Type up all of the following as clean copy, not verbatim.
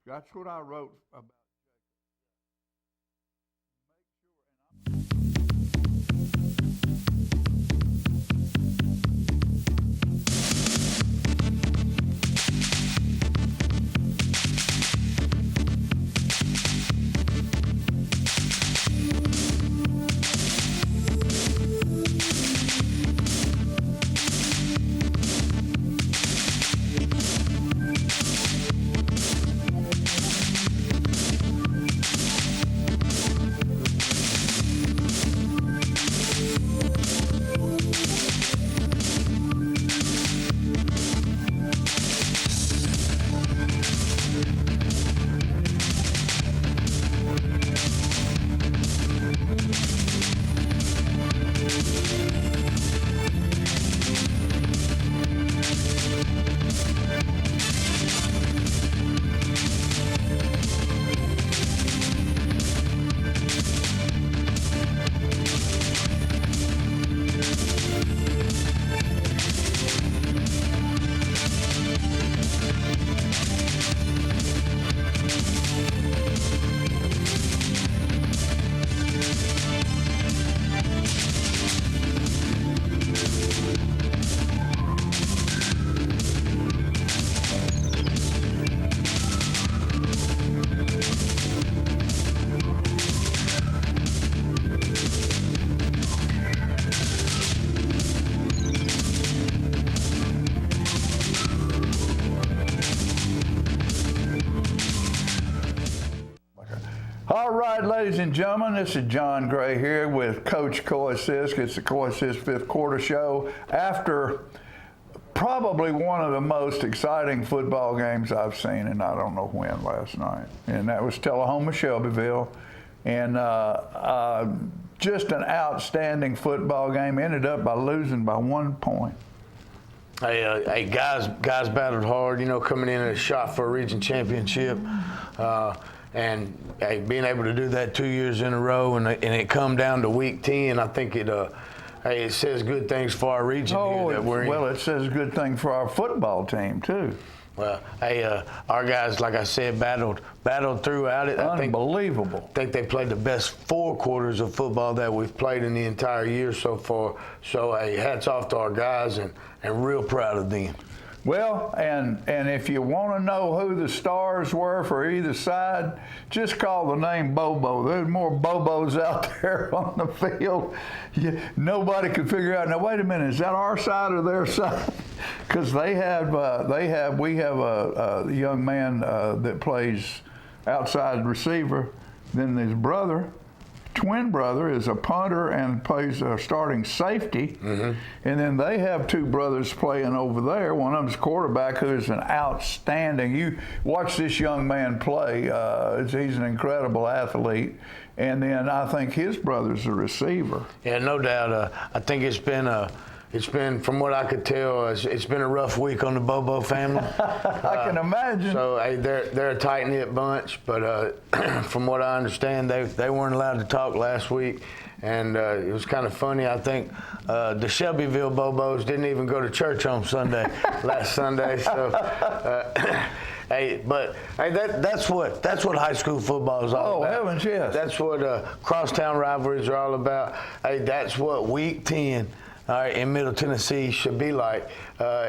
That's what I wrote about. All right, ladies and gentlemen, this is John Gray here with Coach Coy Sisk. It's the Coy Sisk Fifth Quarter Show. After probably one of the most exciting football games I've seen, and I don't know when, last night, and that was Tullahoma Shelbyville, and just an outstanding football game. Ended up by losing by 1 point. Hey, guys battled hard, coming in as a shot for a region championship. And being able to do that 2 years in a row, and it come down to week 10, I think it says good things for our region here that we're in. Well, it says good thing for our football team too. Well, our guys, like I said, battled throughout it. Unbelievable. I think they played the best 4 quarters of football that we've played in the entire year so far. So, hats off to our guys, and real proud of them. Well, and if you want to know who the stars were for either side, just call the name Bobo. There's more Bobos out there on the field. Nobody could figure out. Now, wait a minute, is that our side or their side? Because we have a young man that plays outside receiver. Then his brother, twin brother, is a punter and plays a starting safety. Mm-hmm. And then they have 2 brothers playing over there. One of them's quarterback, who is an outstanding. You watch this young man play. He's an incredible athlete. And then I think his brother's a receiver. Yeah, no doubt. I think it's been, from what I could tell, it's been a rough week on the Bobo family. I can imagine. So they're a tight-knit bunch, but from what I understand, they weren't allowed to talk last week, and it was kind of funny. I think the Shelbyville Bobos didn't even go to church on Sunday, last Sunday. So, that's what high school football is all about. Oh, heavens, yes. That's what crosstown rivalries are all about. That's what Week 10. In Middle Tennessee should be like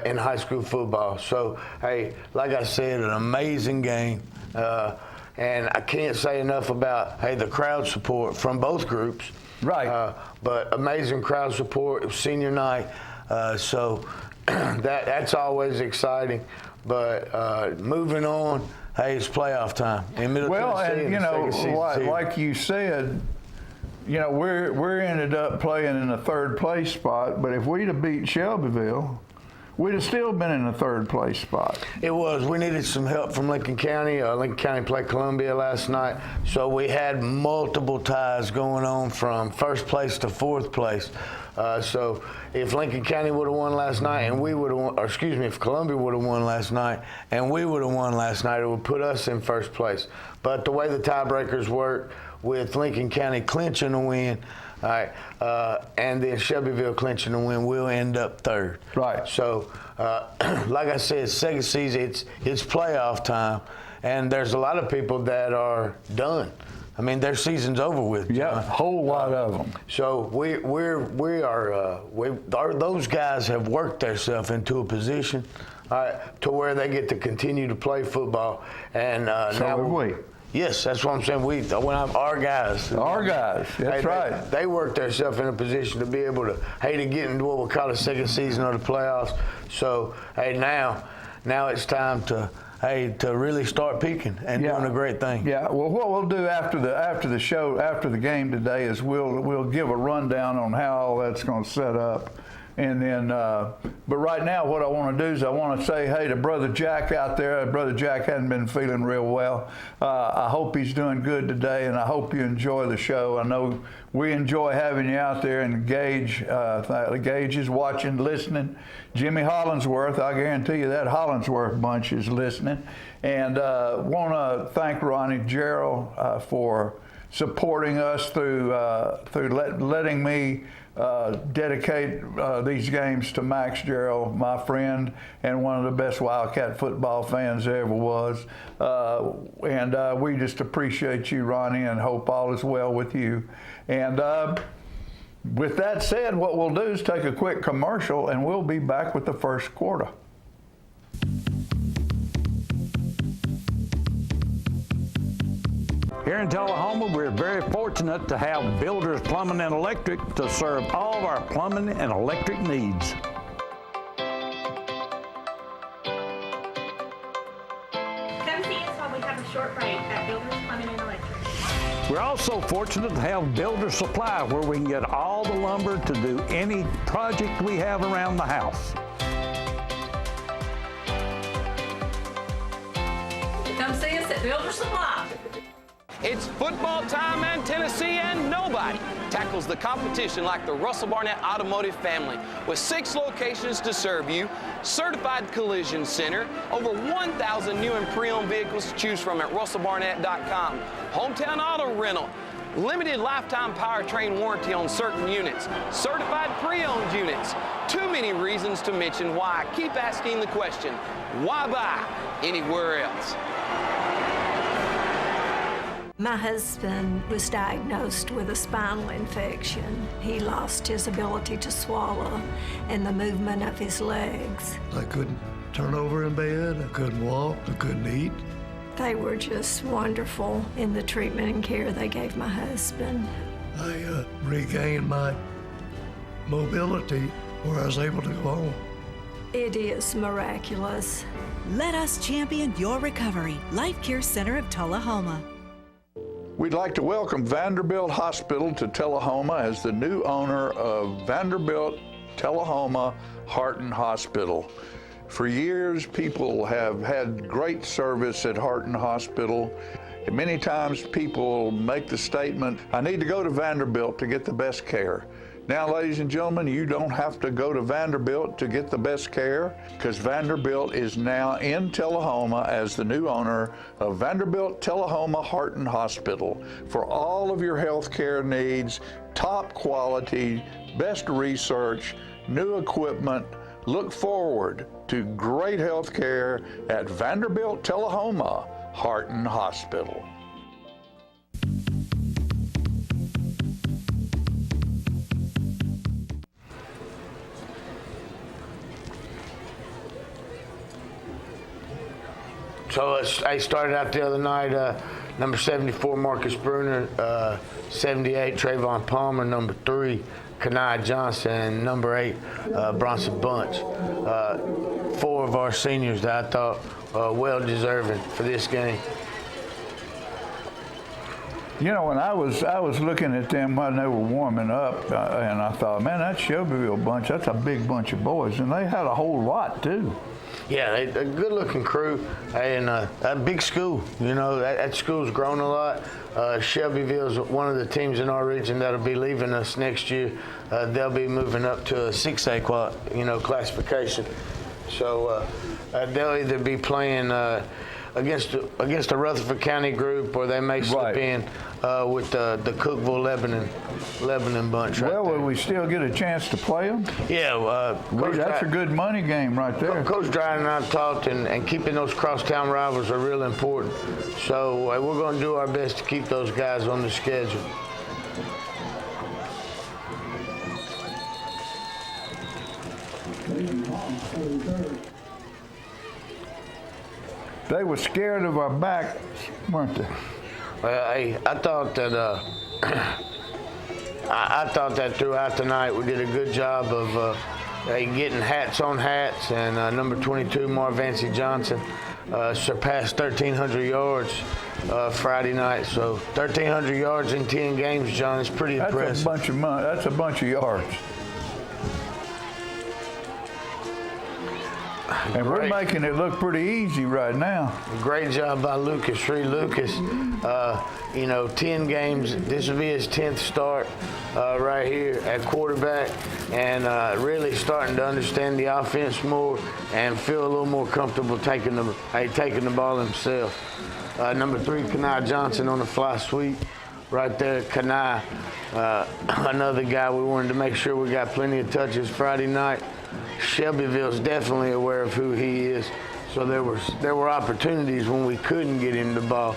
in high school football. So, like I said, an amazing game. And I can't say enough about, the crowd support from both groups. Right. But amazing crowd support. It was senior night. So that's always exciting. But moving on, it's playoff time in Middle Tennessee. Well, and like you said, we're ended up playing in a 3rd place spot, but if we'd have beat Shelbyville, we'd have still been in a 3rd place spot. It was. We needed some help from Lincoln County. Lincoln County played Columbia last night, so we had multiple ties going on from 1st place to 4th place. So if Lincoln County would have won last night and we would have won, if Columbia would have won last night and we would have won last night, it would put us in 1st place. But the way the tiebreakers work, with Lincoln County clinching the win, and then Shelbyville clinching the win, we'll end up 3rd. Right. So, like I said, second season, it's playoff time, and there's a lot of people that are done. I mean, their season's over with. Yeah, a whole lot of them. So those guys have worked themselves into a position to where they get to continue to play football. And So now have we. Yes, that's what I'm saying. Our guys. Our guys, that's right. They work themselves in a position to be able to get into what we call the second season of the playoffs. So, now it's time to really start peaking and doing a great thing. Yeah. Well, what we'll do after the show, after the game today, is we'll give a rundown on how all that's going to set up. And then, but right now, what I want to do is I want to say hey to Brother Jack out there. Brother Jack hadn't been feeling real well. I hope he's doing good today, and I hope you enjoy the show. I know we enjoy having you out there, and Gage is watching, listening. Jimmy Hollingsworth, I guarantee you that Hollingsworth bunch is listening. And want to thank Ronnie Gerald for supporting us through letting me dedicate these games to Max Gerald, my friend, and one of the best Wildcat football fans there ever was. And we just appreciate you, Ronnie, and hope all is well with you. And with that said, what we'll do is take a quick commercial, and we'll be back with the first quarter. Here in Tullahoma, we're very fortunate to have Builders Plumbing and Electric to serve all of our plumbing and electric needs. Come see us while we have a short break at Builders Plumbing and Electric. We're also fortunate to have Builder Supply, where we can get all the lumber to do any project we have around the house. Come see us at Builder Supply. It's football time in Tennessee, and nobody tackles the competition like the Russell Barnett Automotive family. With 6 locations to serve you, certified collision center, over 1,000 new and pre-owned vehicles to choose from at russellbarnett.com, hometown auto rental, limited lifetime powertrain warranty on certain units, certified pre-owned units. Too many reasons to mention why. Keep asking the question, why buy anywhere else? My husband was diagnosed with a spinal infection. He lost his ability to swallow and the movement of his legs. I couldn't turn over in bed, I couldn't walk, I couldn't eat. They were just wonderful in the treatment and care they gave my husband. I regained my mobility where I was able to go home. It is miraculous. Let us champion your recovery. Life Care Center of Tullahoma. We'd like to welcome Vanderbilt Hospital to Tullahoma as the new owner of Vanderbilt Tullahoma Heart and Hospital. For years, people have had great service at Heart and Hospital. And many times people make the statement, I need to go to Vanderbilt to get the best care. Now, ladies and gentlemen, you don't have to go to Vanderbilt to get the best care, because Vanderbilt is now in Tullahoma as the new owner of Vanderbilt Tullahoma Heart and Hospital. For all of your health care needs, top quality, best research, new equipment, look forward to great health care at Vanderbilt Tullahoma Heart and Hospital. So I started out the other night, number 74, Marcus Bruner, 78, Trayvon Palmer, number 3, Kanai Johnson, and number 8, Bronson Bunch. 4 of our seniors that I thought well-deserving for this game. You know, when I was looking at them when they were warming up, and I thought, man, that Shelbyville bunch, that's a big bunch of boys, and they had a whole lot, too. Yeah, a good-looking crew, and a big school. You know, that school's grown a lot. Shelbyville's one of the teams in our region that'll be leaving us next year. They'll be moving up to a 6A classification. So they'll either be playing against the Rutherford County group, or they may slip in with the Cookville Lebanon bunch. Right well, there. will we still get a chance to play them? Yeah, That's a good money game right there. Coach Dryden and I talked, and keeping those crosstown rivals are real important. So we're going to do our best to keep those guys on the schedule. They were scared of our backs, weren't they? Well, I thought that I thought that throughout the night we did a good job of getting hats on hats, and number 22 Marvancy Johnson surpassed 1,300 yards Friday night. So 1,300 yards in 10 games, John, is pretty impressive. That's a bunch of money. That's a bunch of yards. And we're making it look pretty easy right now. Great job by Lucas, Reed Lucas. 10 games. This will be his 10th start right here at quarterback, and really starting to understand the offense more and feel a little more comfortable taking the ball himself. Number 3, Kanai Johnson on the fly sweep. Right there, Kanai, another guy we wanted to make sure we got plenty of touches Friday night. Shelbyville's definitely aware of who he is, so there were opportunities when we couldn't get him the ball.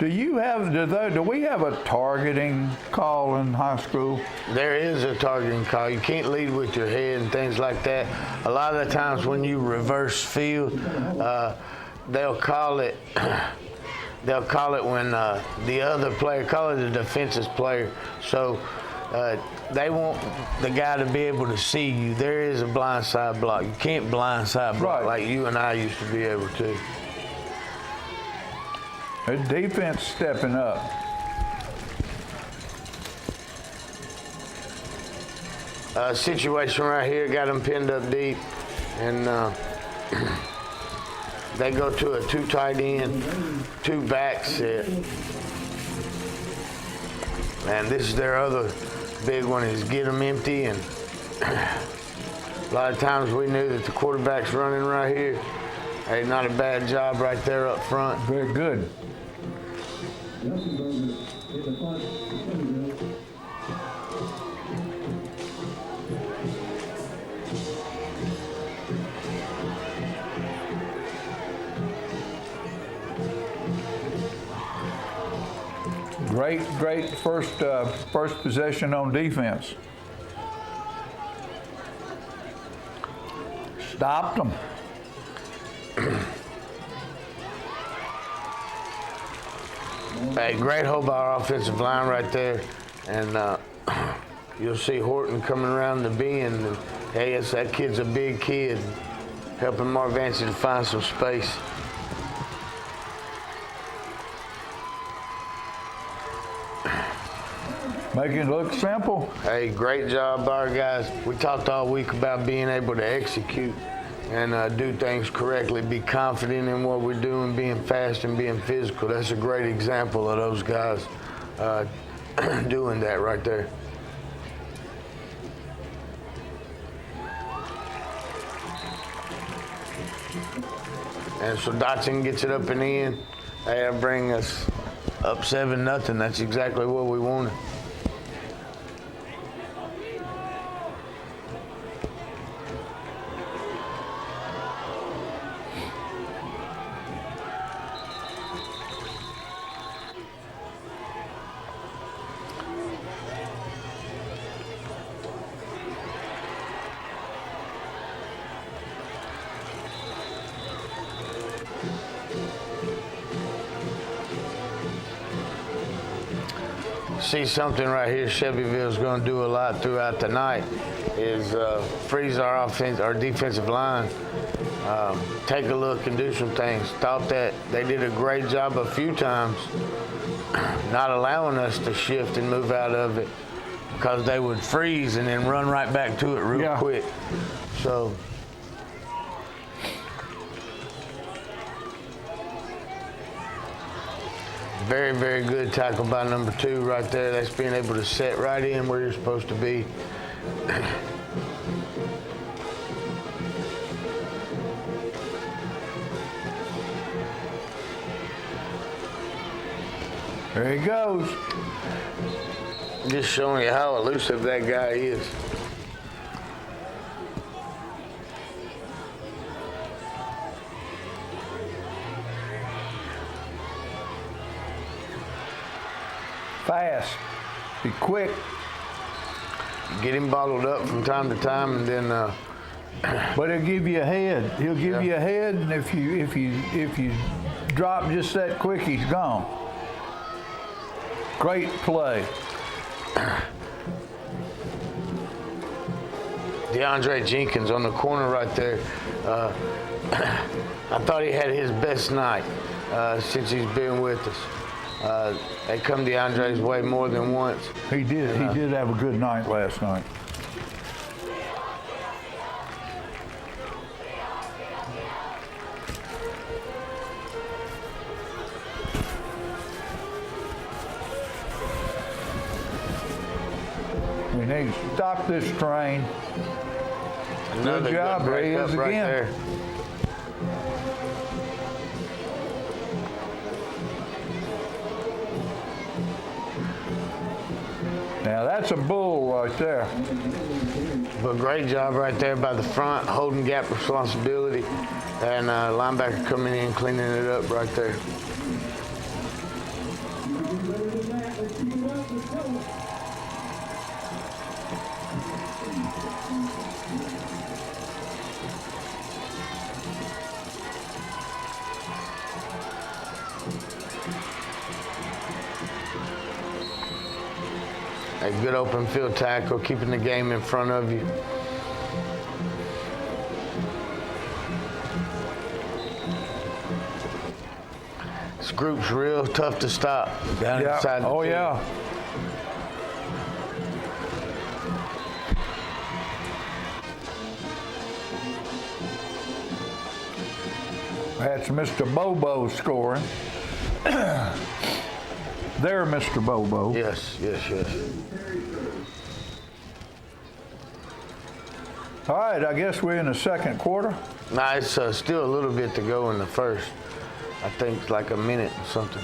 Do we have a targeting call in high school? There is a targeting call. You can't lead with your head and things like that. A lot of the times when you reverse field, they'll call it when the other player, call it the defensive player. So they want the guy to be able to see you. There is a blindside block. You can't blindside block like you and I used to be able to. The defense stepping up. Situation right here, got them pinned up deep, and they go to a 2 tight end, 2 back set. And this is their other big one, is get them empty. And a lot of times we knew that the quarterback's running right here. Hey, not a bad job right there up front. Very good. Great first possession on defense. Stopped them. Hey, great hold by our offensive line right there, and you'll see Horton coming around the bend. And, hey, that kid's a big kid, helping Marvancy to find some space. Making it look simple. Hey, great job by our guys. We talked all week about being able to execute and do things correctly, be confident in what we're doing, being fast and being physical. That's a great example of those guys doing that right there. And so Dotson gets it up and in. That'll bring us up 7-0. That's exactly what we wanted. See something right here Shelbyville's going to do a lot throughout the night is freeze our defensive line, take a look and do some things. Thought that they did a great job a few times not allowing us to shift and move out of it because they would freeze and then run right back to it real quick. Very, very good tackle by number 2 right there. That's being able to set right in where you're supposed to be. There he goes. Just showing you how elusive that guy is. Fast. Be quick. Get him bottled up from time to time, and then. But he'll give you a head. He'll give you a head, and if you drop just that quick, he's gone. Great play. DeAndre Jenkins on the corner right there. I thought he had his best night since he's been with us. They come DeAndre's way more than once. He did. He did have a good night last night. We need to stop this train. Another Good job, good Ray, breakup is right again. there. Now that's a bull right there. But great job right there by the front, holding gap responsibility, and linebacker coming in, cleaning it up right there. A good open field tackle, keeping the game in front of you. This group's real tough to stop down inside the Oh, field. yeah. That's Mr. Bobo scoring. There, Mr. Bobo. Yes, yes, yes. All right, I guess we're in the second quarter. Nah, it's still a little bit to go in the first. I think it's like a minute or something.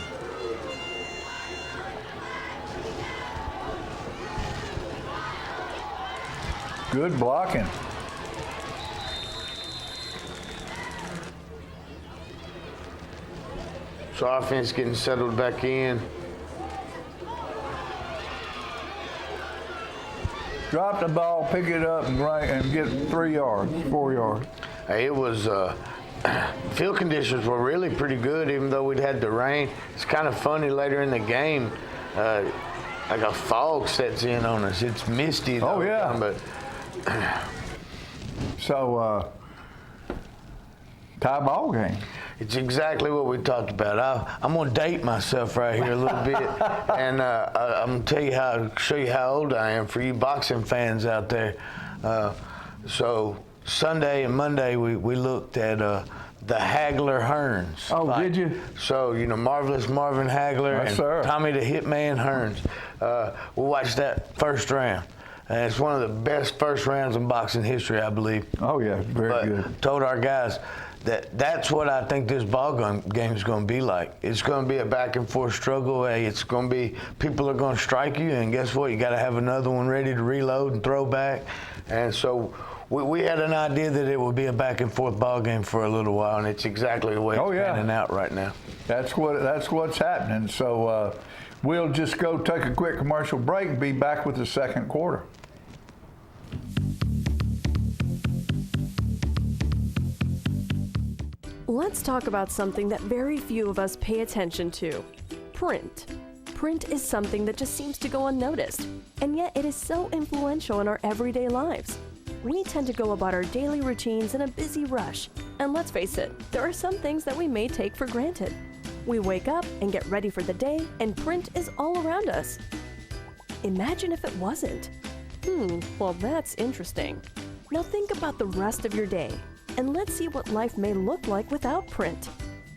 Good blocking. So offense getting settled back in. Drop the ball, pick it up, and get 3 yards, 4 yards. Hey, it was field conditions were really pretty good, even though we'd had the rain. It's kind of funny later in the game, like a fog sets in on us. It's misty. Oh, yeah. But So, tie ball game. it's exactly what we talked about. I'm gonna date myself right here a little bit, and I'm gonna show you how old I am for you boxing fans out there. So Sunday and Monday we looked at the Hagler Hearns. Oh, fight. did you? So Marvelous Marvin Hagler Yes, and sir. Tommy the Hitman Hearns. We watched that first round. And it's one of the best first rounds in boxing history, I believe. Oh, yeah, very good. Told our guys that's what I think this ball game is going to be like. It's going to be a back and forth struggle. Hey, it's going to be, people are going to strike you, and guess what? You got to have another one ready to reload and throw back. And so we had an idea that it would be a back and forth ball game for a little while, and it's exactly the way it's panning out right now. That's what's happening. So we'll just go take a quick commercial break and be back with the second quarter. Let's talk about something that very few of us pay attention to: print. Print is something that just seems to go unnoticed, and yet it is so influential in our everyday lives. We tend to go about our daily routines in a busy rush, and let's face it, there are some things that we may take for granted. We wake up and get ready for the day, and print is all around us. Imagine if it wasn't. Well, that's interesting. Now think about the rest of your day, and let's see what life may look like without print.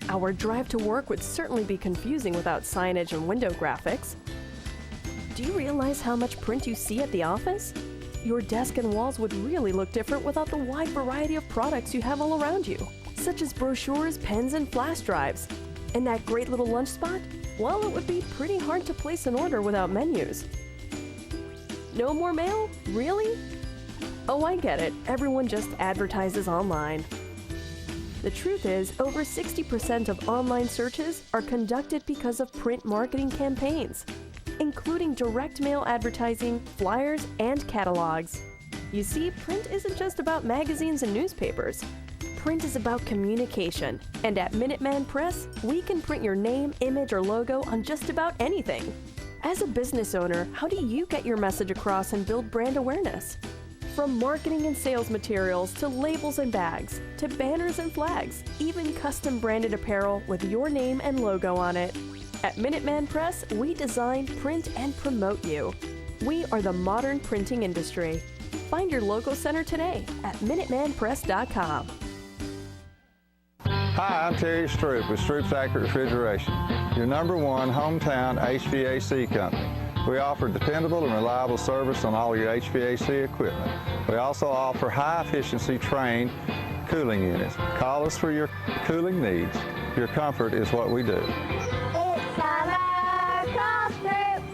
Our drive to work would certainly be confusing without signage and window graphics. Do you realize how much print you see at the office? Your desk and walls would really look different without the wide variety of products you have all around you, such as brochures, pens, and flash drives. And that great little lunch spot? Well, it would be pretty hard to place an order without menus. No more mail? Really? Oh, I get it. Everyone just advertises online. The truth is, over 60% of online searches are conducted because of print marketing campaigns, including direct mail advertising, flyers, and catalogs. You see, print isn't just about magazines and newspapers. Print is about communication, and at Minuteman Press, we can print your name, image, or logo on just about anything. As a business owner, how do you get your message across and build brand awareness? From marketing and sales materials to labels and bags, to banners and flags, even custom branded apparel with your name and logo on it. At Minuteman Press, we design, print, and promote you. We are the modern printing industry. Find your local center today at MinutemanPress.com. Hi, I'm Terry Stroop with Stroop's Accurate Refrigeration, your #1 hometown HVAC company. We offer dependable and reliable service on all your HVAC equipment. We also offer high-efficiency trained cooling units. Call us for your cooling needs. Your comfort is what we do. It's summer, call Stroop.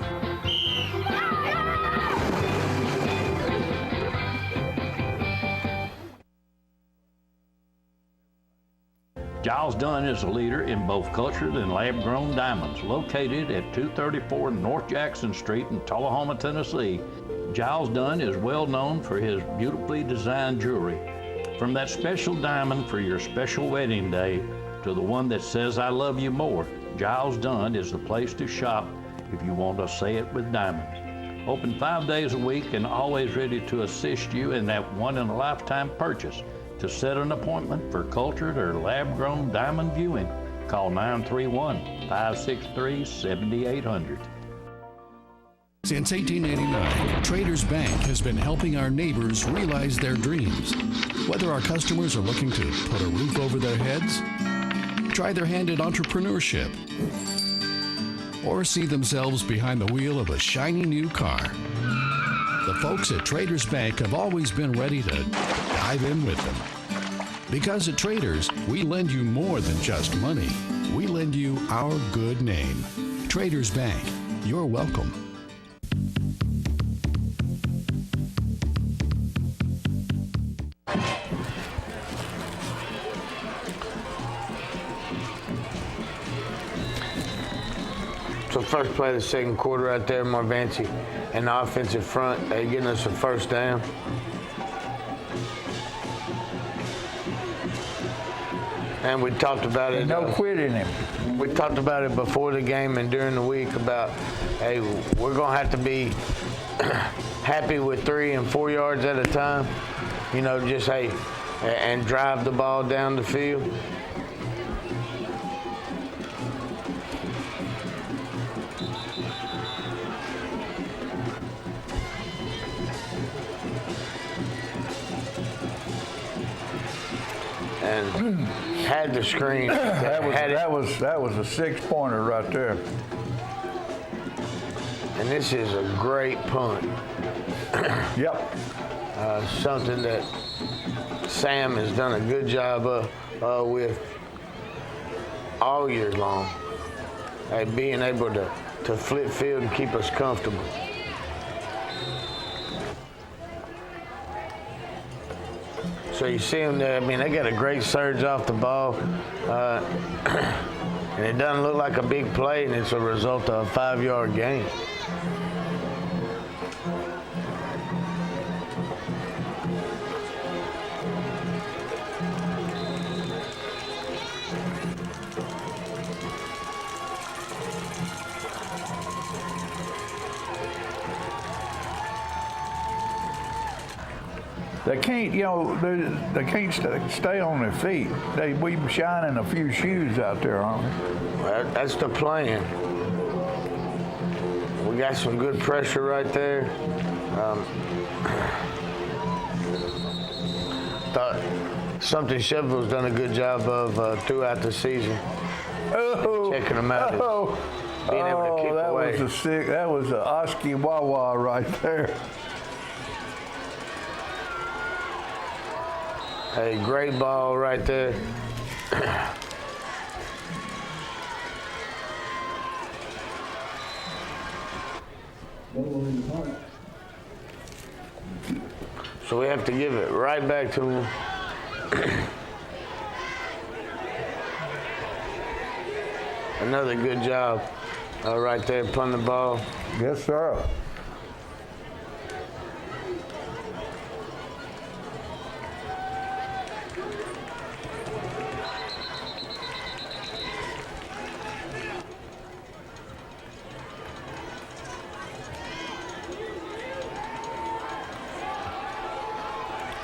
Giles Dunn is a leader in both cultured and lab-grown diamonds, located at 234 North Jackson Street in Tullahoma, Tennessee. Giles Dunn is well known for his beautifully designed jewelry. From that special diamond for your special wedding day to the one that says I love you more, Giles Dunn is the place to shop if you want to say it with diamonds. Open 5 days a week and always ready to assist you in that one-in-a-lifetime purchase. To set an appointment for cultured or lab-grown diamond viewing, call 931-563-7800. Since 1889, Traders Bank has been helping our neighbors realize their dreams. Whether our customers are looking to put a roof over their heads, try their hand at entrepreneurship, or see themselves behind the wheel of a shiny new car, the folks at Traders Bank have always been ready to dive in with them. Because at Traders, we lend you more than just money. We lend you our good name. Traders Bank, you're welcome. So first play of the second quarter right there, Marvanci and the offensive front, they getting us a first down. And we talked about it. No quitting him. We talked about it before the game and during the week about, hey, we're going to have to be happy with 3 and 4 yards at a time. You know, just, hey, and drive the ball down the field. And had the screen. That was a 6-pointer right there. And this is a great punt. Yep. Something that Sam has done a good job with all year long. Being able to flip field and keep us comfortable. So you see them there, I mean, they got a great surge off the ball. And it doesn't look like a big play, and it's a result of a 5-yard gain. They can't, you know, they can't stay on their feet. We shining a few shoes out there, aren't we? Well, that's the plan. We got some good pressure right there. Thought something Shelbyville's done a good job of throughout the season. checking them out. Being able to kick away. That was a Oski Wawa right there. Hey, great ball right there. So we have to give it right back to him. Another good job right there, punting the ball. Yes, sir.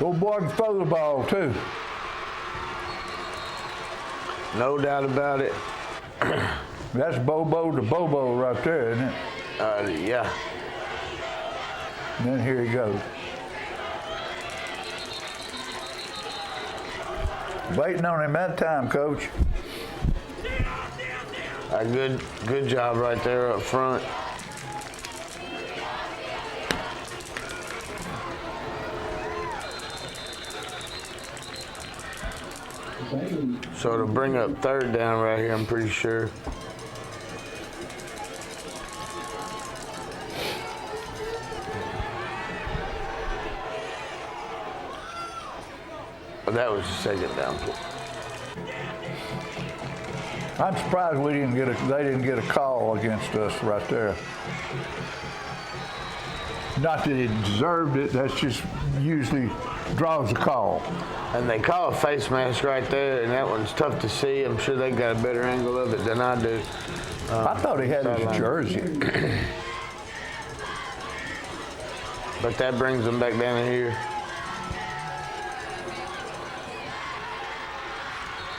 Old boy can throw the ball, too. No doubt about it. That's Bobo to Bobo right there, isn't it? Yeah. And then here he goes. Waiting on him that time, Coach. A good job right there up front. So to bring up third down right here, I'm pretty sure. But that was the second down. I'm surprised they didn't get a call against us right there. Not that he deserved it, that's just usually draws a call. And they call a face mask right there, and that one's tough to see. I'm sure they got a better angle of it than I do. I thought he had his jersey. But that brings them back down here.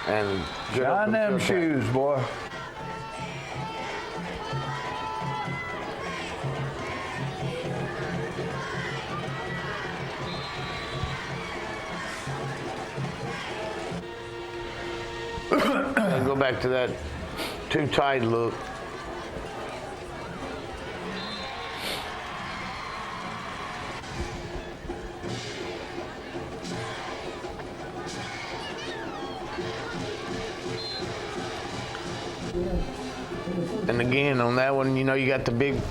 And shine them shoes, boy. Go back to that too tight look. And again, on that one, you know, you got the big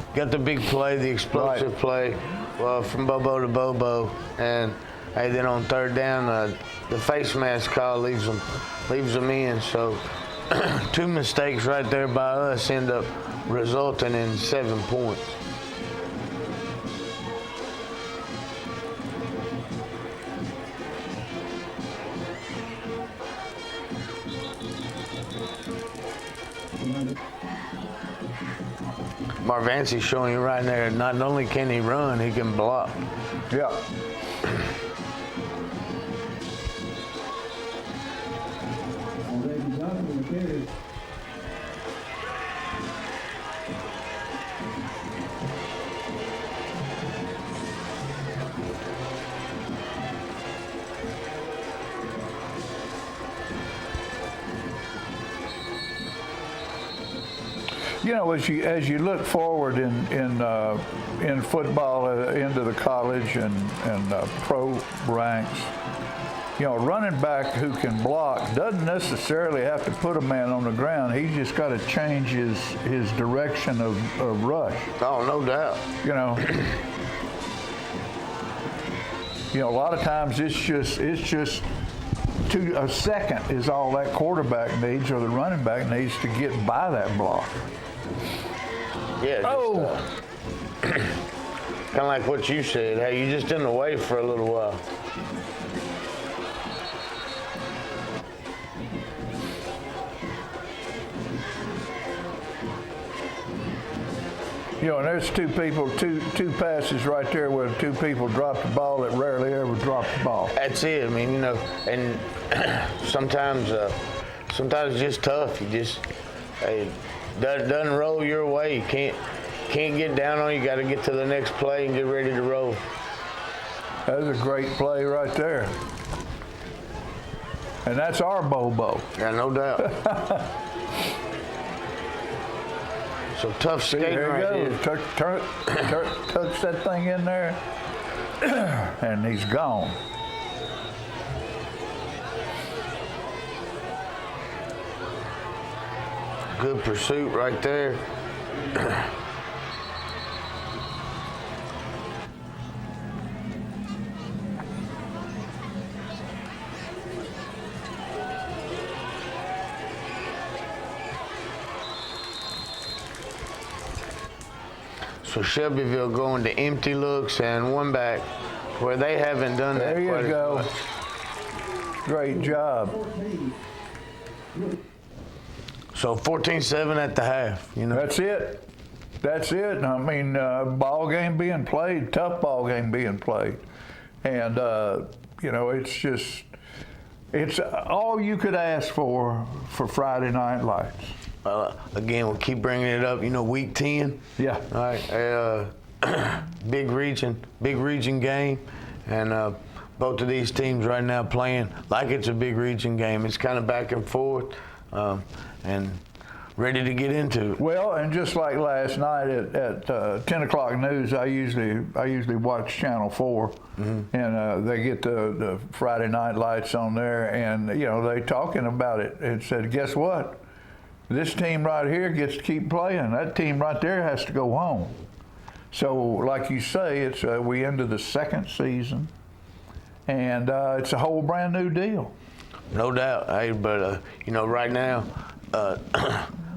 play, the explosive play, from Bobo to Bobo, and hey, then on third down, the face mask call leaves them in. So 2 mistakes right there by us end up resulting in 7 points. Marvancy's showing you right there, not only can he run, he can block. Yeah. You know, as you look forward in football into the college and pro ranks, you know, a running back who can block doesn't necessarily have to put a man on the ground. He's just got to change his direction of rush. Oh, no doubt. You know, a lot of times it's just a second is all that quarterback needs or the running back needs to get by that block. Yeah. Kind of like what you said. Hey, you just in the way for a little while. You know, and there's two passes right there where 2 people drop the ball that rarely ever drop the ball. That's it. I mean, you know, and sometimes it's just tough. You just, hey, doesn't roll your way. You can't get down on it. You got to get to the next play and get ready to roll. That's a great play right there. And that's our Bobo. Yeah, no doubt. So tough skating there right he here. goes. Tucks that thing in there, and he's gone. Good pursuit right there. So Shelbyville going to empty looks and one back, where they haven't done that There quite you go. as much. Great job. So 14-7 at the half, you know. That's it. That's it. I mean, ball game being played, tough ball game being played. And, you know, it's all you could ask for Friday Night Lights. Again, we'll keep bringing it up. You know, week 10. Yeah. All right. Big region game, and both of these teams right now playing like it's a big region game. It's kind of back and forth, and ready to get into it. Well, and just like last night at 10 o'clock news, I usually watch Channel 4, and they get the Friday Night Lights on there, and you know they talking about it. It said, guess what? This team right here gets to keep playing. That team right there has to go home. So, like you say, it's we into the second season, and it's a whole brand new deal. No doubt. Hey, but you know, right now,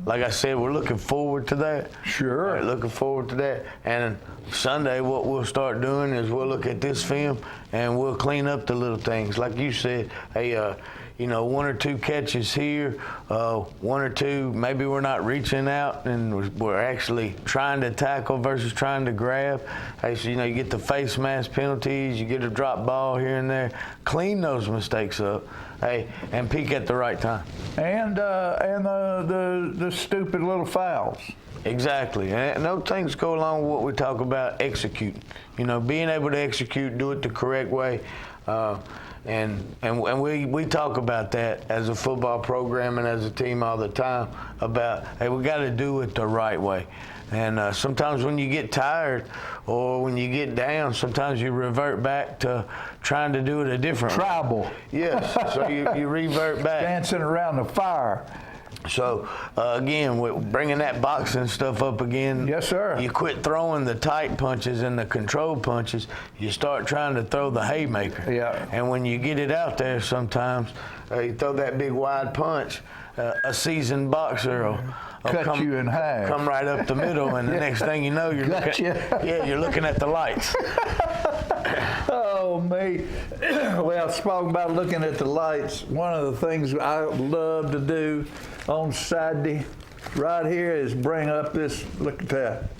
like I said, we're looking forward to that. Sure. Right, looking forward to that. And Sunday, what we'll start doing is we'll look at this film and we'll clean up the little things. Like you said, hey, you know, one or two catches here, one or two, maybe we're not reaching out and we're actually trying to tackle versus trying to grab. Hey, so, you know, you get the face mask penalties, you get a drop ball here and there. Clean those mistakes up, hey, and peak at the right time. And the stupid little fouls. Exactly, and those things go along with what we talk about executing. You know, being able to execute, do it the correct way. And we talk about that as a football program and as a team all the time about, hey, we got to do it the right way. And sometimes when you get tired or when you get down, sometimes you revert back to trying to do it a different way. Tribal. Yes, so you revert back. Dancing around the fire. So, again, we're bringing that boxing stuff up again. Yes, sir. You quit throwing the tight punches and the control punches. You start trying to throw the haymaker. Yeah. And when you get it out there sometimes, you throw that big wide punch, a seasoned boxer will cut you in half. Come right up the middle, and the next thing you know, you're you're looking at the lights. Oh, me. Well, spoke about looking at the lights. One of the things I love to do on Saturday right here is bring up this, look at that.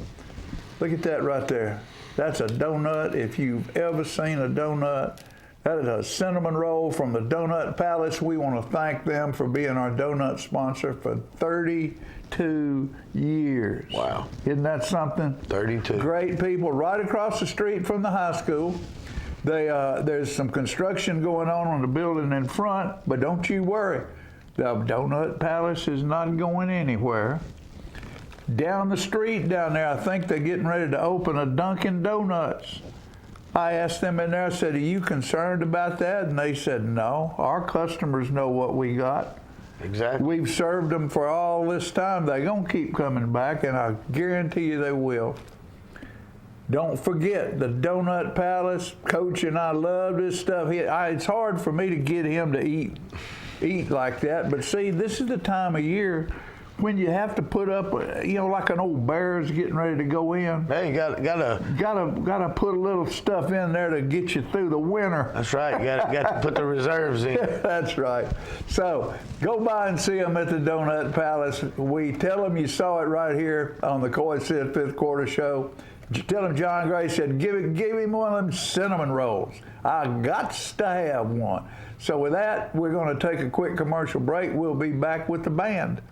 Look at that right there. That's a donut. If you've ever seen a donut, that is a cinnamon roll from the Donut Palace. We want to thank them for being our donut sponsor for 32 years. Wow. Isn't that something? 32. Great people right across the street from the high school. There's some construction going on the building in front, but don't you worry. The Donut Palace is not going anywhere. Down the street down there, I think they're getting ready to open a Dunkin' Donuts. I asked them in there, I said, are you concerned about that? And they said, no, our customers know what we got. Exactly. We've served them for all this time. They're going to keep coming back, and I guarantee you they will. Don't forget the Donut Palace. Coach and I love this stuff. It's hard for me to get him to eat like that, but see, this is the time of year when you have to put up, you know, like an old bear's getting ready to go in. Hey, you gotta put a little stuff in there to get you through the winter. That's right. You got to put the reserves in. That's right. So go by and see them at the Donut Palace. We tell them you saw it right here on the Coy Sisk Fifth Quarter Show. Tell them John Gray said, give him one of them cinnamon rolls. I got to have one. So with that, we're going to take a quick commercial break. We'll be back with the band.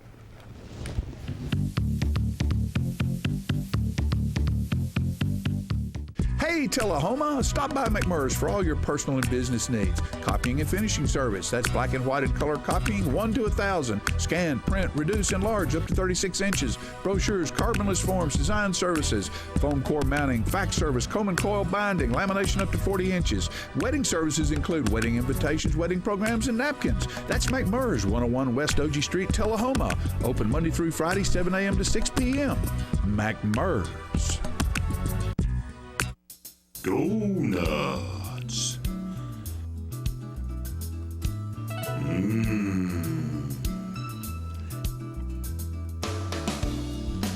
Hey, Hey, Tullahoma, stop by McMurray's for all your personal and business needs. Copying and finishing service. That's black and white and color copying, 1 to 1,000. Scan, print, reduce, enlarge up to 36 inches. Brochures, carbonless forms, design services, foam core mounting, fax service, comb and coil binding, lamination up to 40 inches. Wedding services include wedding invitations, wedding programs, and napkins. That's McMurray's, 101 West OG Street, Tullahoma. Open Monday through Friday, 7 a.m. to 6 p.m. McMurray's. Donuts.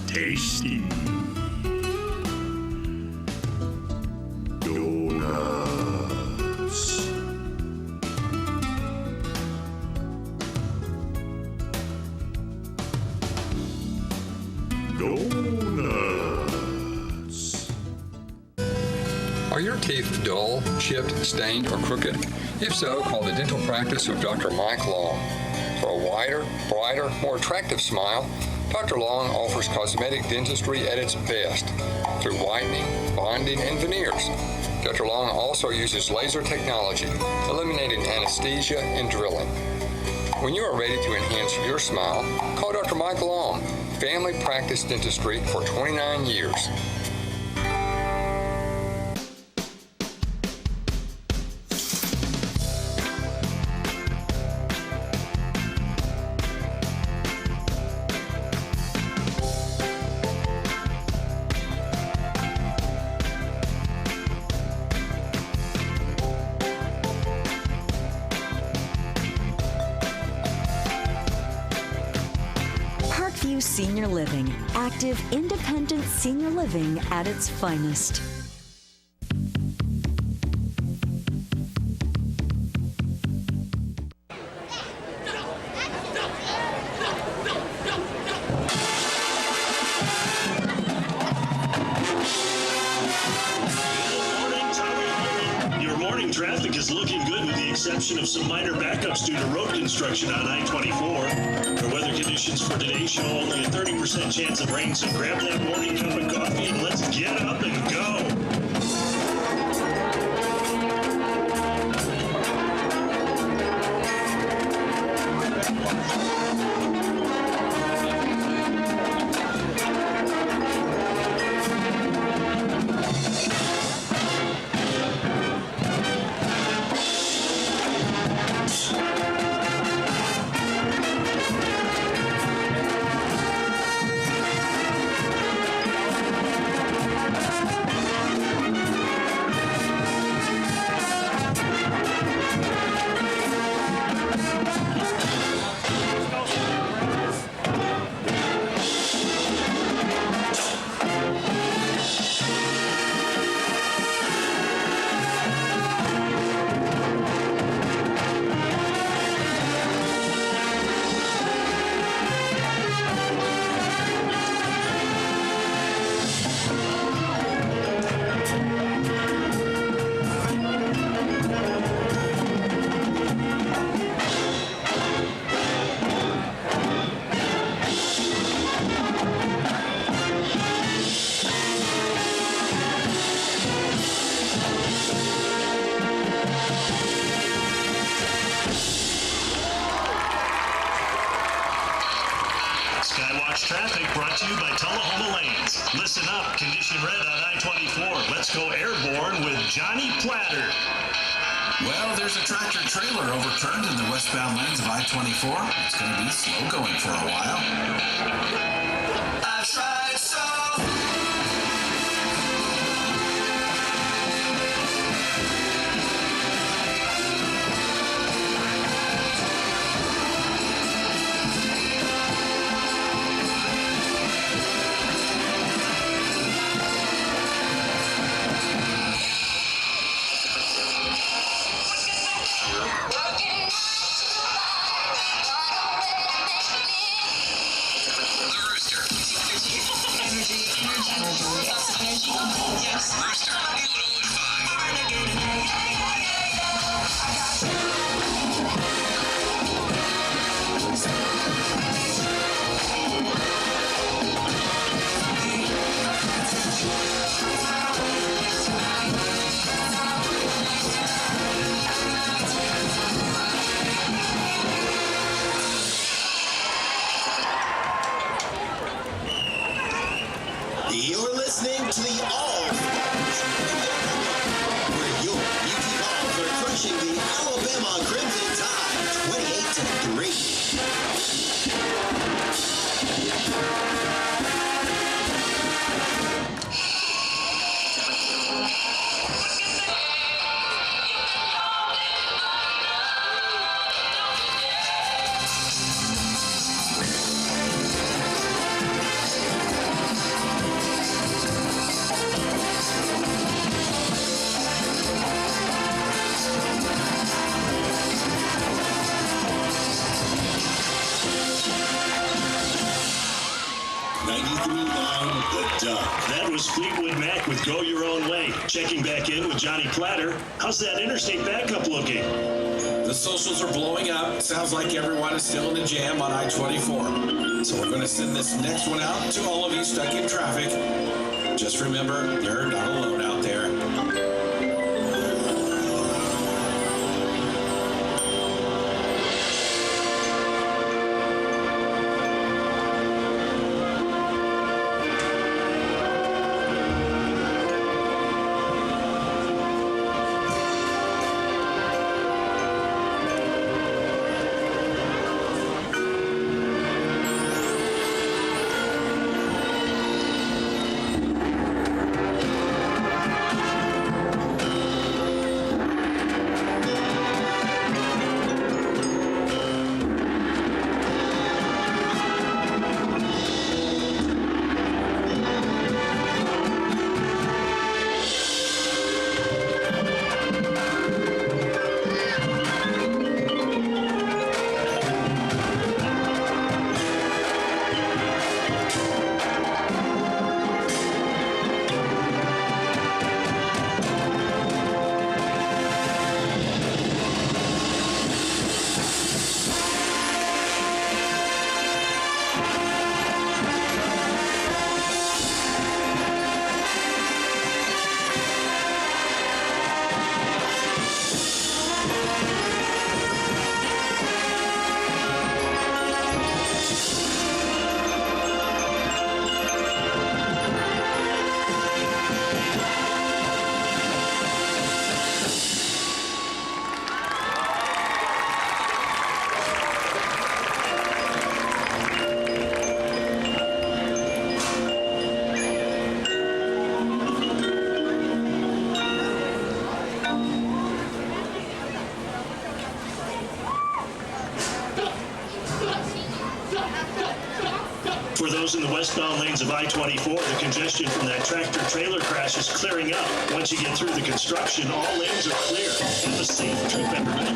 Tasty. Donuts. Donuts. Are your teeth dull, chipped, stained, or crooked? If so, call the dental practice of Dr. Mike Long. For a wider, brighter, more attractive smile, Dr. Long offers cosmetic dentistry at its best through whitening, bonding, and veneers. Dr. Long also uses laser technology, eliminating anesthesia and drilling. When you are ready to enhance your smile, call Dr. Mike Long, family practice dentistry for 29 years. Senior Living, active, independent senior living at its finest. Your morning traffic is looking good with the exception of some minor backups due to road construction on I-24. The weather conditions for today show only a 30% chance of rain, so grab that morning cup of coffee and let's get up and go. Traffic brought to you by Tullahoma Lanes. Listen up, condition red on I-24. Let's go airborne with Johnny Platter. Well, there's a tractor trailer overturned in the westbound lanes of I-24. It's going to be slow going for a while. I tried so. listening to the All-Stars Radio Network, where your UT Vols are crushing the Alabama Crimson Tide 28-3. That was Fleetwood Mac with Go Your Own Way. Checking back in with Johnny Platter. How's that interstate backup looking? The socials are blowing up. Sounds like everyone is still in the jam on I-24. So we're going to send this next one out to all of you stuck in traffic. Just remember, you're not alone out there. For those in the westbound lanes of I-24, the congestion from that tractor-trailer crash is clearing up. Once you get through the construction, all lanes are clear. Have a safe trip, everybody.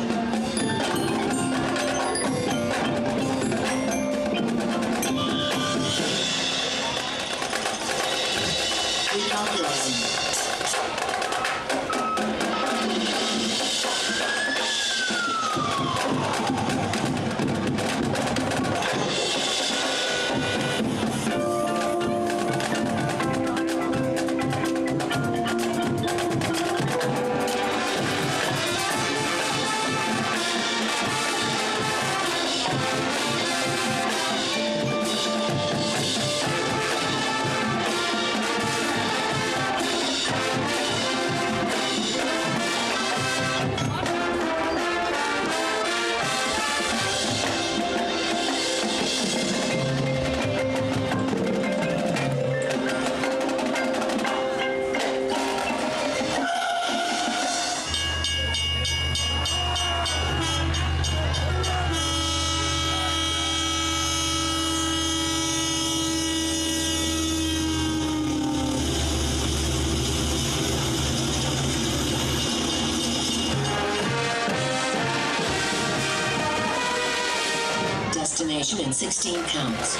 Destination in 16 counts.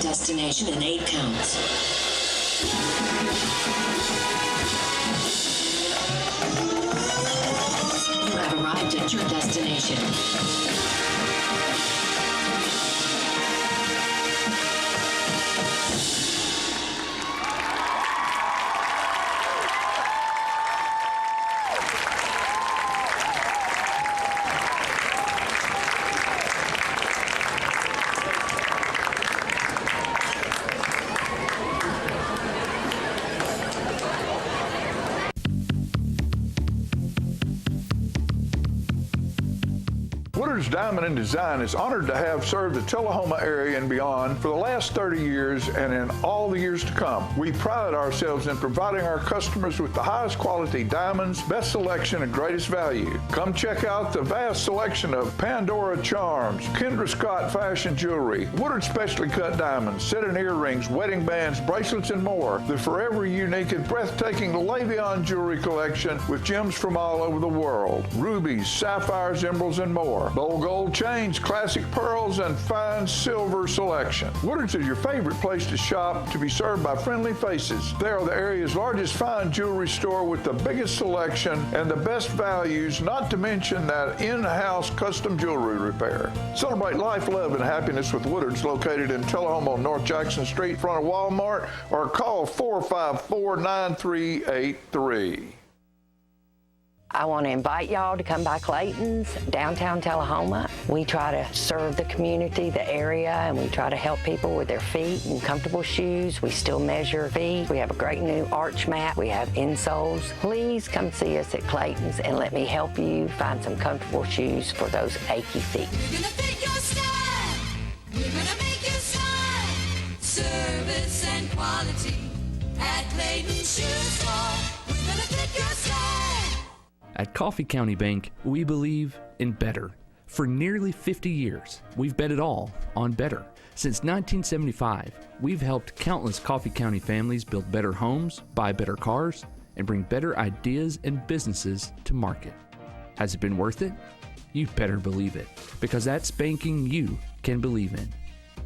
Destination in 8 counts. You have arrived at your destination. Woodard's Diamond and Design is honored to have served the Tullahoma area and beyond for the last 30 years and in all the years to come. We pride ourselves in providing our customers with the highest quality diamonds, best selection, and greatest value. Come check out the vast selection of Pandora charms, Kendra Scott fashion jewelry, Woodard specially cut diamonds, set-in earrings, wedding bands, bracelets, and more. The forever unique and breathtaking Le'Veon jewelry collection with gems from all over the world. Rubies, sapphires, emeralds, and more. Bold gold chains, classic pearls, and fine silver selection. Woodard's is your favorite place to shop, to be served by friendly faces. They are the area's largest fine jewelry store with the biggest selection and the best values, not to mention that in-house custom jewelry repair. Celebrate life, love, and happiness with Woodard's, located in Tullahoma on North Jackson Street, in front of Walmart, or call 454-9383. I want to invite y'all to come by Clayton's, downtown Tullahoma. We try to serve the community, the area, and we try to help people with their feet and comfortable shoes. We still measure feet. We have a great new arch mat. We have insoles. Please come see us at Clayton's and let me help you find some comfortable shoes for those achy feet. We're gonna pick your style. We're gonna make you smile. Service and quality at Clayton's Shoe Store. We're gonna pick your style. At Coffee County Bank, we believe in better. For nearly 50 years, we've bet it all on better. Since 1975, we've helped countless Coffee County families build better homes, buy better cars, and bring better ideas and businesses to market. Has it been worth it? You better believe it, because that's banking you can believe in.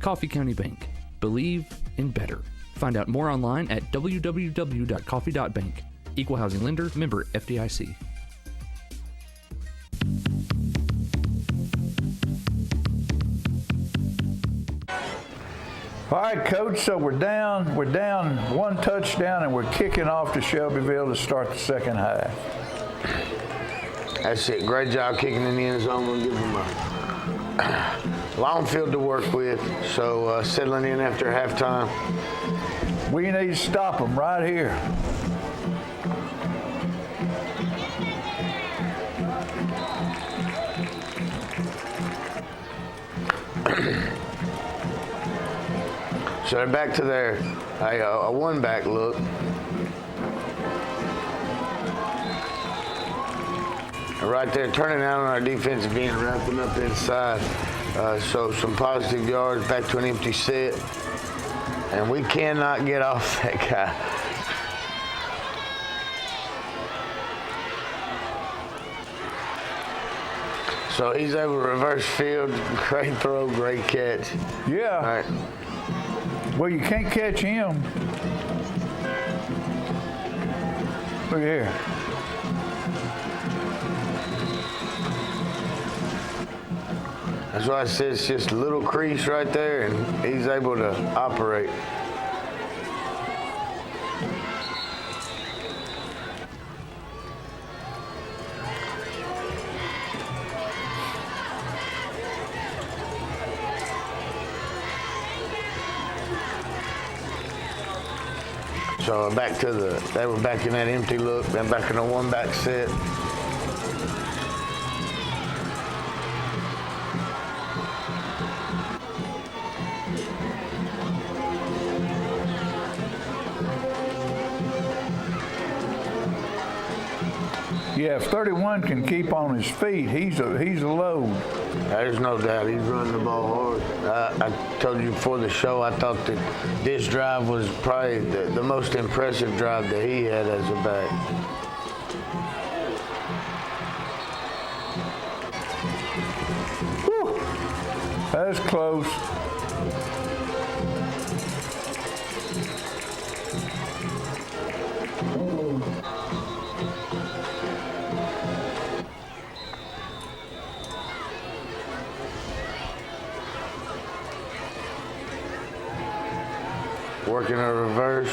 Coffee County Bank. Believe in better. Find out more online at www.coffee.bank. Equal housing lender, member FDIC. All right, Coach, so we're down one touchdown, and we're kicking off to Shelbyville to start the second half. That's it. Great job kicking in the end zone. We'll give them a long field to work with, so settling in after halftime. We need to stop them right here. So they're back to their a one-back look. Right there, turning out on our defensive end, wrapping up inside. So some positive yards, back to an empty set. And we cannot get off that guy. So he's able to reverse field. Great throw, great catch. Yeah. All right. Well, you can't catch him. Look here. That's why I said it's just a little crease right there, and he's able to operate. So back to they were back in that empty look, then back in a one-back set. Yeah, if 31 can keep on his feet, he's a load. There's no doubt he's running the ball hard. I told you before the show, I thought that this drive was probably the most impressive drive that he had as a back. Whew. That's close. Working a reverse.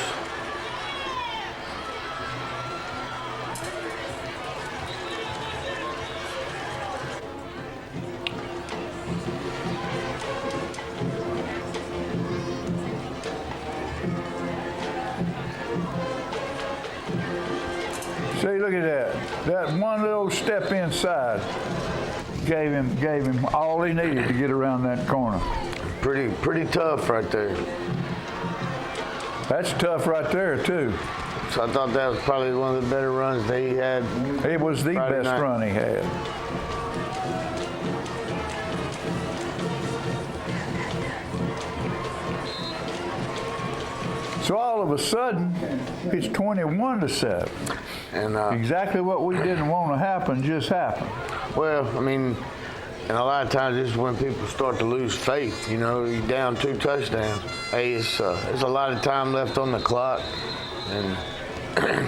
See, look at that. That one little step inside. gave him all he needed to get around that corner. Pretty tough right there. That's tough right there too. So I thought that was probably one of the better runs that he had. It was the Friday best night. run he had. So all of a sudden, it's 21-7. And exactly what we didn't want to happen just happened. Well, I mean, and a lot of times this is when people start to lose faith. You know, you're down 2 touchdowns. Hey, it's there's a lot of time left on the clock, and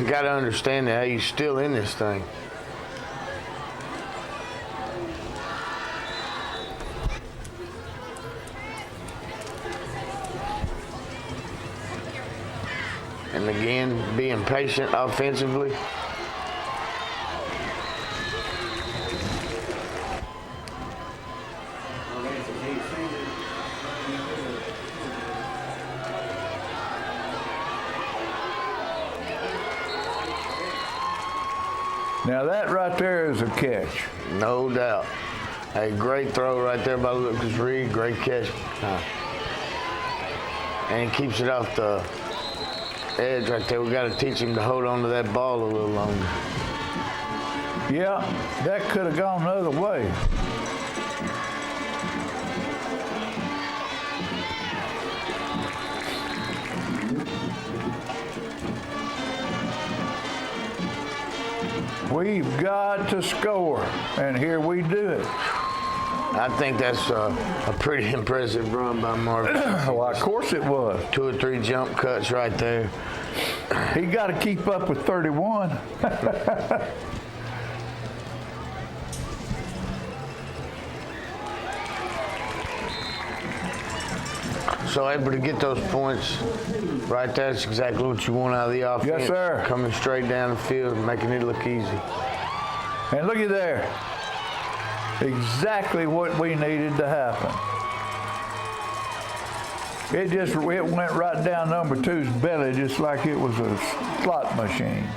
got to understand that you're still in this thing. And again, being patient offensively. Now that right there is a catch. No doubt. A great throw right there by Lucas Reed. Great catch. And he keeps it off the edge right there. We got to teach him to hold on to that ball a little longer. Yeah, that could have gone the other way. We've got to score, and here we do it. I think that's a pretty impressive run by Marvin. Well, of course it was. 2 or 3 jump cuts right there. He got to keep up with 31. So able to get those points right there, that's exactly what you want out of the offense. Yes, sir. Coming straight down the field, making it look easy. And look at there. Exactly what we needed to happen. It went right down number 2's belly just like it was a slot machine.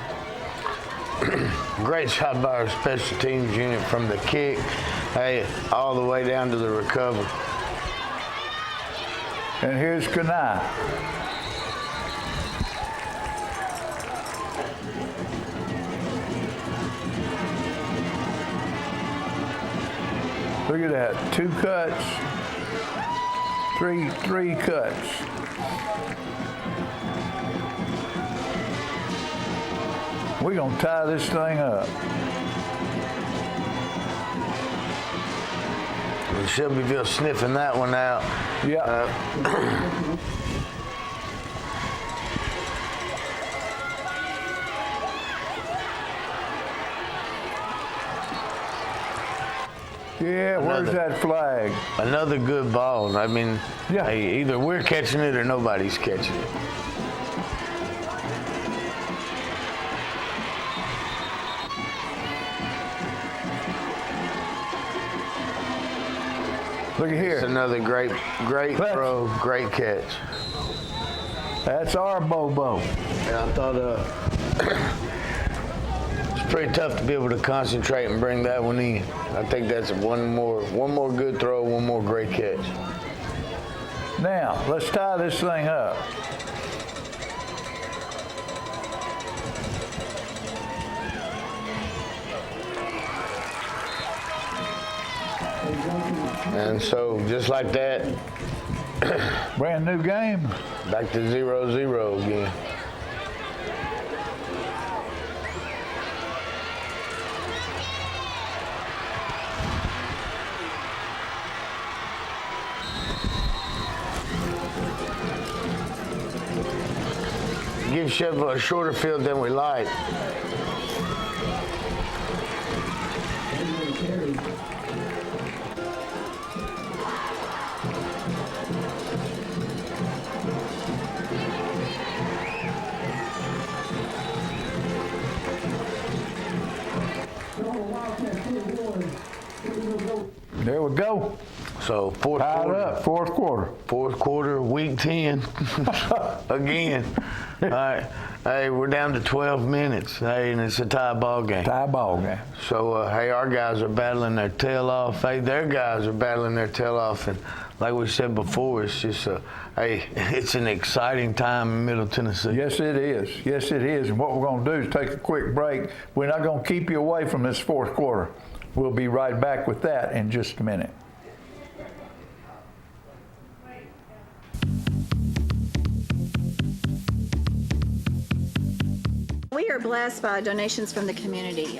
Great job by our special teams unit from the kick, hey, all the way down to the recovery. And here's Kanai. Look at that, 2 cuts, three cuts. We're gonna tie this thing up. Shelbyville sniffing that one out. Yeah. Yeah, where's that flag? Another good ball. I mean, yeah. Hey, either we're catching it or nobody's catching it. Look at here. It's another great throw, great catch. That's our Bobo. And I thought it's pretty tough to be able to concentrate and bring that one in. I think that's one more good throw, one more great catch. Now, let's tie this thing up. And so, just like that, brand new game. Back to 0-0 again. Give Shelbyville a shorter field than we like. There we go. So fourth quarter, week 10, again. All right, hey, we're down to 12 minutes, hey, and it's a tie ball game. So, hey, our guys are battling their tail off. Hey, their guys are battling their tail off, and like we said before, it's just hey, it's an exciting time in Middle Tennessee. Yes, it is. Yes, it is. And what we're going to do is take a quick break. We're not going to keep you away from this fourth quarter. We'll be right back with that in just a minute. We are blessed by donations from the community.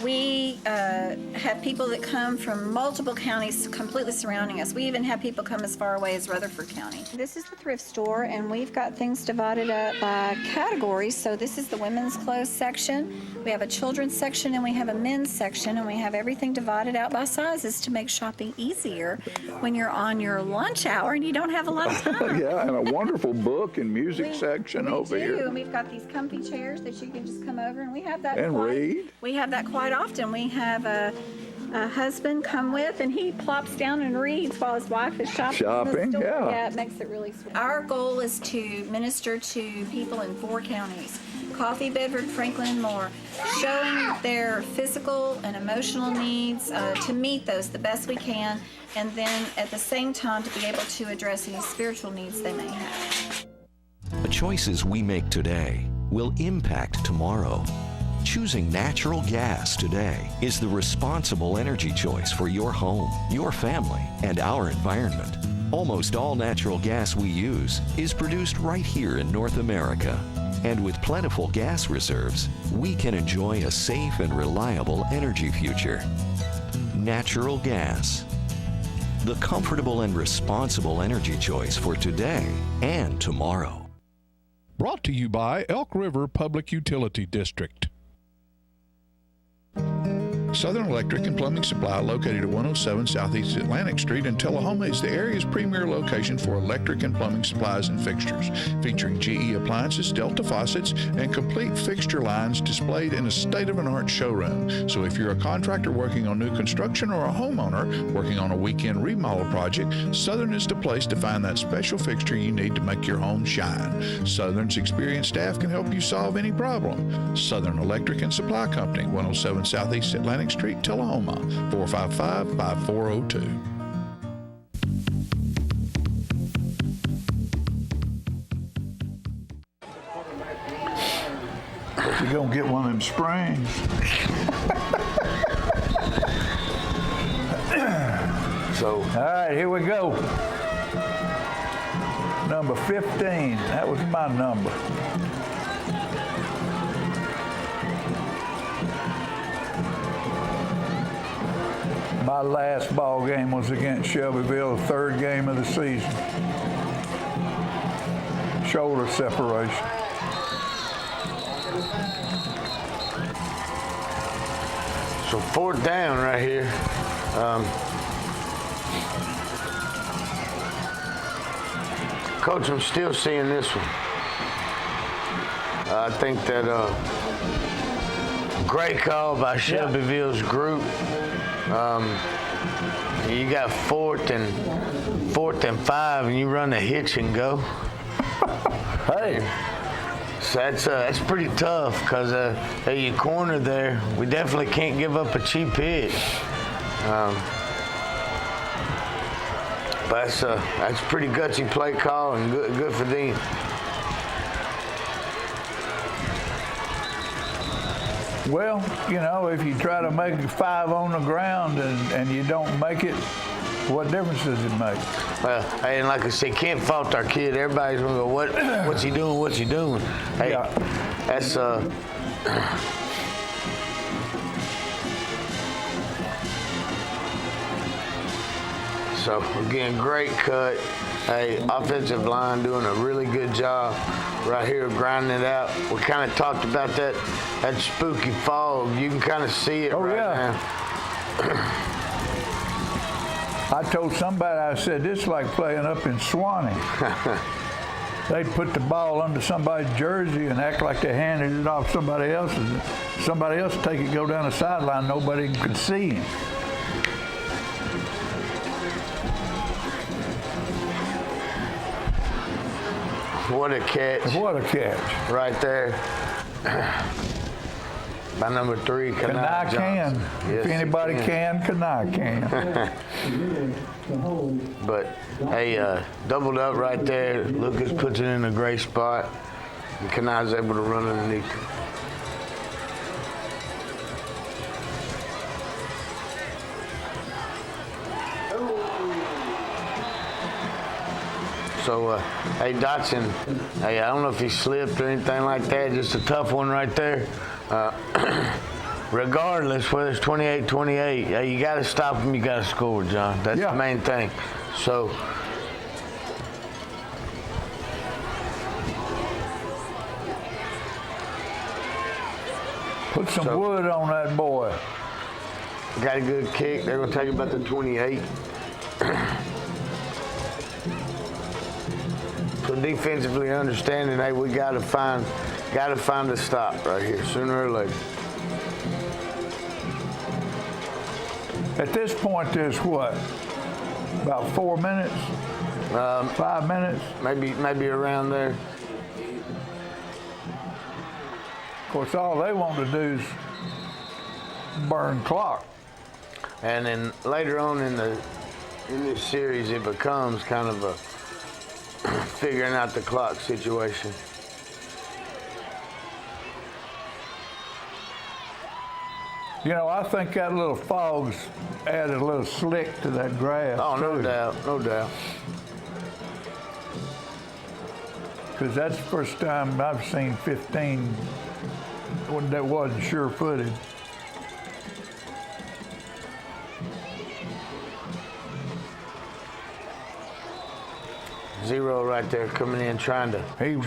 We have people that come from multiple counties completely surrounding us. We even have people come as far away as Rutherford County. This is the thrift store, and we've got things divided up by categories. So this is the women's clothes section. We have a children's section, and we have a men's section, and we have everything divided out by sizes to make shopping easier when you're on your lunch hour and you don't have a lot of time. Yeah, and a wonderful book and music section over here. And we've got these comfy chairs that you can just come over, and we have that. And read. We have that quite often. We have a husband come with, and he plops down and reads while his wife is shopping in the store. Yeah, it makes it really sweet. Our goal is to minister to people in 4 counties: Coffee, Bedford, Franklin, and more, showing their physical and emotional needs to meet those the best we can, and then at the same time to be able to address any spiritual needs they may have. The choices we make today will impact tomorrow. Choosing natural gas today is the responsible energy choice for your home, your family, and our environment. Almost all natural gas we use is produced right here in North America. And with plentiful gas reserves, we can enjoy a safe and reliable energy future. Natural gas. The comfortable and responsible energy choice for today and tomorrow. Brought to you by Elk River Public Utility District. Southern Electric and Plumbing Supply, located at 107 Southeast Atlantic Street in Tullahoma, is the area's premier location for electric and plumbing supplies and fixtures, featuring GE appliances, Delta faucets, and complete fixture lines displayed in a state-of-the-art showroom. So if you're a contractor working on new construction or a homeowner working on a weekend remodel project, Southern is the place to find that special fixture you need to make your home shine. Southern's experienced staff can help you solve any problem. Southern Electric and Supply Company, 107 Southeast Atlantic Street, Tullahoma, 455-5402. You're going to get one of them springs. All right, here we go. Number 15. That was my number. My last ball game was against Shelbyville, the 3rd game of the season. Shoulder separation. So 4th down right here. Coach, I'm still seeing this one. I think that great call by Shelbyville's group. You got 4th and 5, and you run the hitch and go. Hey. So that's pretty tough because you corner there. We definitely can't give up a cheap hitch. But that's pretty gutsy play call and good for them. Well, you know, if you try to make 5 on the ground and you don't make it, what difference does it make? Well, and like I said, can't fault our kid. Everybody's gonna go, what's he doing? What's he doing? Hey, that's So again, great cut. Hey, offensive line doing a really good job right here, grinding it out. We kind of talked about that spooky fog. You can kind of see it now. I told somebody, I said, this is like playing up in Swanee. They'd put the ball under somebody's jersey and act like they handed it off somebody else's. Somebody else take it, go down the sideline, nobody could see him. What a catch. What a catch. Right there. By number 3, Kanai can. Yes, if anybody can, Kanai can. But, hey, doubled up right there. Lucas puts it in a great spot. And Kanai's able to run underneath it. So, hey, Dotson, hey, I don't know if he slipped or anything like that. Just a tough one right there. Regardless, whether it's 28-28, hey, you got to stop him, you got to score, John. That's the main thing. So, put some wood on that boy. Got a good kick. They're going to take it about the 28. So defensively understanding, hey, we got to find a stop right here sooner or later. At this point, there's what? About 4 minutes? 5 minutes? Maybe around there. Of course, all they want to do is burn clock. And then later on in this series, it becomes kind of a figuring out the clock situation. You know, I think that little fog's added a little slick to that grass. Oh, no doubt, no doubt. Because that's the first time I've seen 15 that wasn't sure-footed. Zero right there coming in trying to rip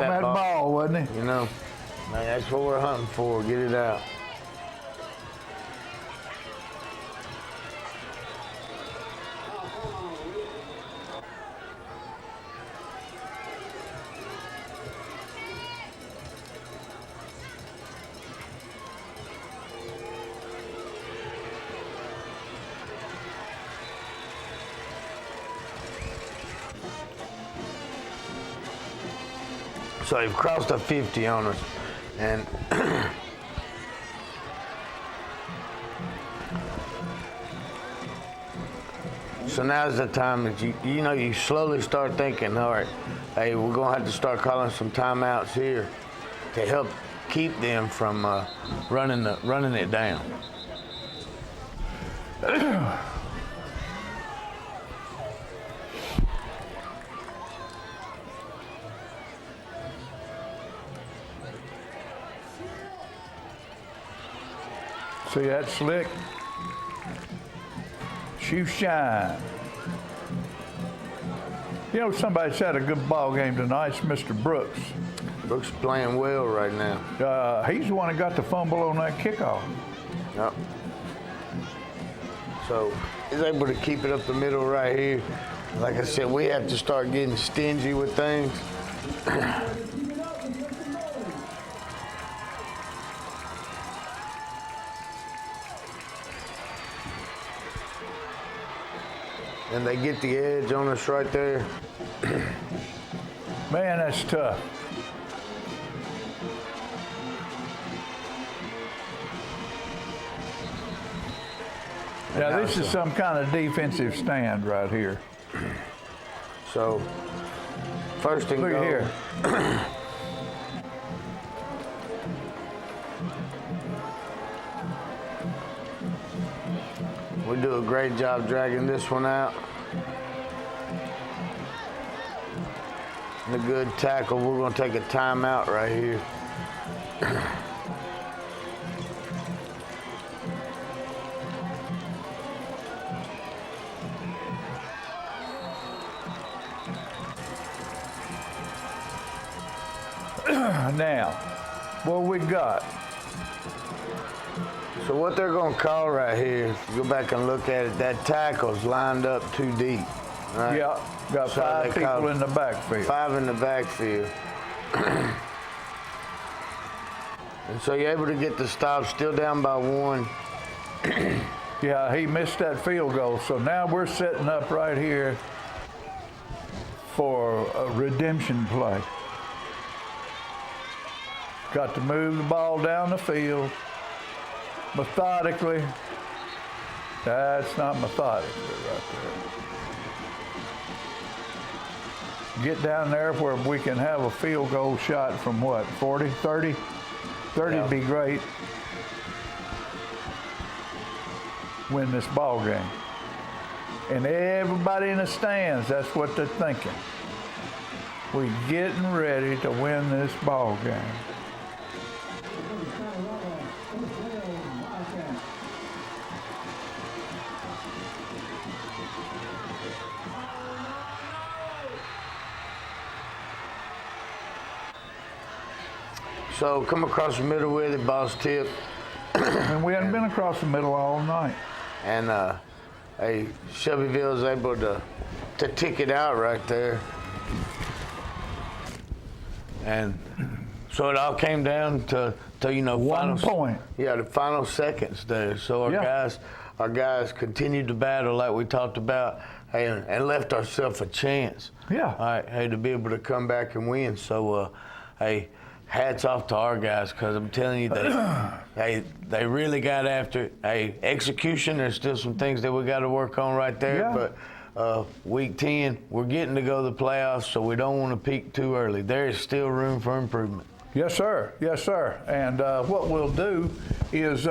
that ball, wasn't he? You know, man, that's what we're hunting for. Get it out. So they've crossed a 50 on us, and so now's the time that you slowly start thinking, all right, hey, we're gonna have to start calling some timeouts here to help keep them from running it down. See that slick? Shoe shine. You know, somebody's had a good ball game tonight. It's Mr. Brooks. Brooks playing well right now. He's the one that got the fumble on that kickoff. Yep. So he's able to keep it up the middle right here. Like I said, we have to start getting stingy with things. And they get the edge on us right there. Man, that's tough. Yeah, this is some kind of defensive stand right here. So, first and goal. Look here. We do a great job dragging this one out. And a good tackle. We're going to take a timeout right here. Now, what we got? So what they're going to call right here, if you go back and look at it, that tackle's lined up too deep. Right? Yeah, got So 5 they people in the backfield. 5 in the backfield. And so you're able to get the stop, still down by 1. Yeah, he missed that field goal. So now we're setting up right here for a redemption play. Got to move the ball down the field methodically. That's not methodically right there. Get down there where we can have a field goal shot from what, 40, 30? 30 would be great. Win this ball game. And everybody in the stands, that's what they're thinking. We're getting ready to win this ball game. So come across the middle with it, ball's tip. And we hadn't been across the middle all night. And Shelbyville is able to tick it out right there. And so it all came down to you know, 1 point. Yeah, the final seconds there. So our guys continued to battle like we talked about, and left ourselves a chance. Yeah. All right, to be able to come back and win. So, hats off to our guys, because I'm telling you, they really got after it. Execution, there's still some things that we got to work on right there. Yeah. But week 10, we're getting to go to the playoffs, so we don't want to peak too early. There is still room for improvement. Yes, sir. Yes, sir. And what we'll do is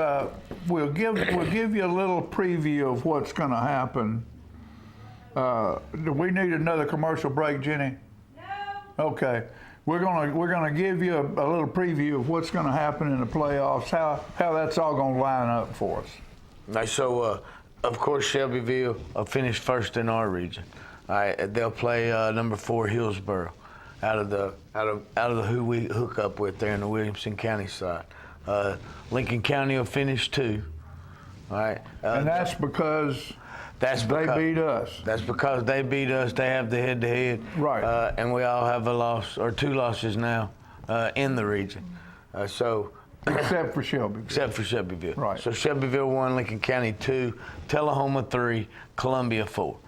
we'll give you a little preview of what's going to happen. Do we need another commercial break, Jenny? No. Okay. We're gonna give you a little preview of what's going to happen in the playoffs, how that's all going to line up for us. Right, so of course Shelbyville finished first in our region. All right, they'll play number 4 Hillsboro, out of the who we hook up with there in the Williamson County side. Lincoln County will finish 2. All right, and that's because. They beat us. That's because they beat us. They have the head-to-head. Right. And we all have a loss, or 2 losses now, in the region. Except for Shelbyville. Except for Shelbyville. Right. So Shelbyville 1, Lincoln County 2, Tullahoma 3, Columbia 4. All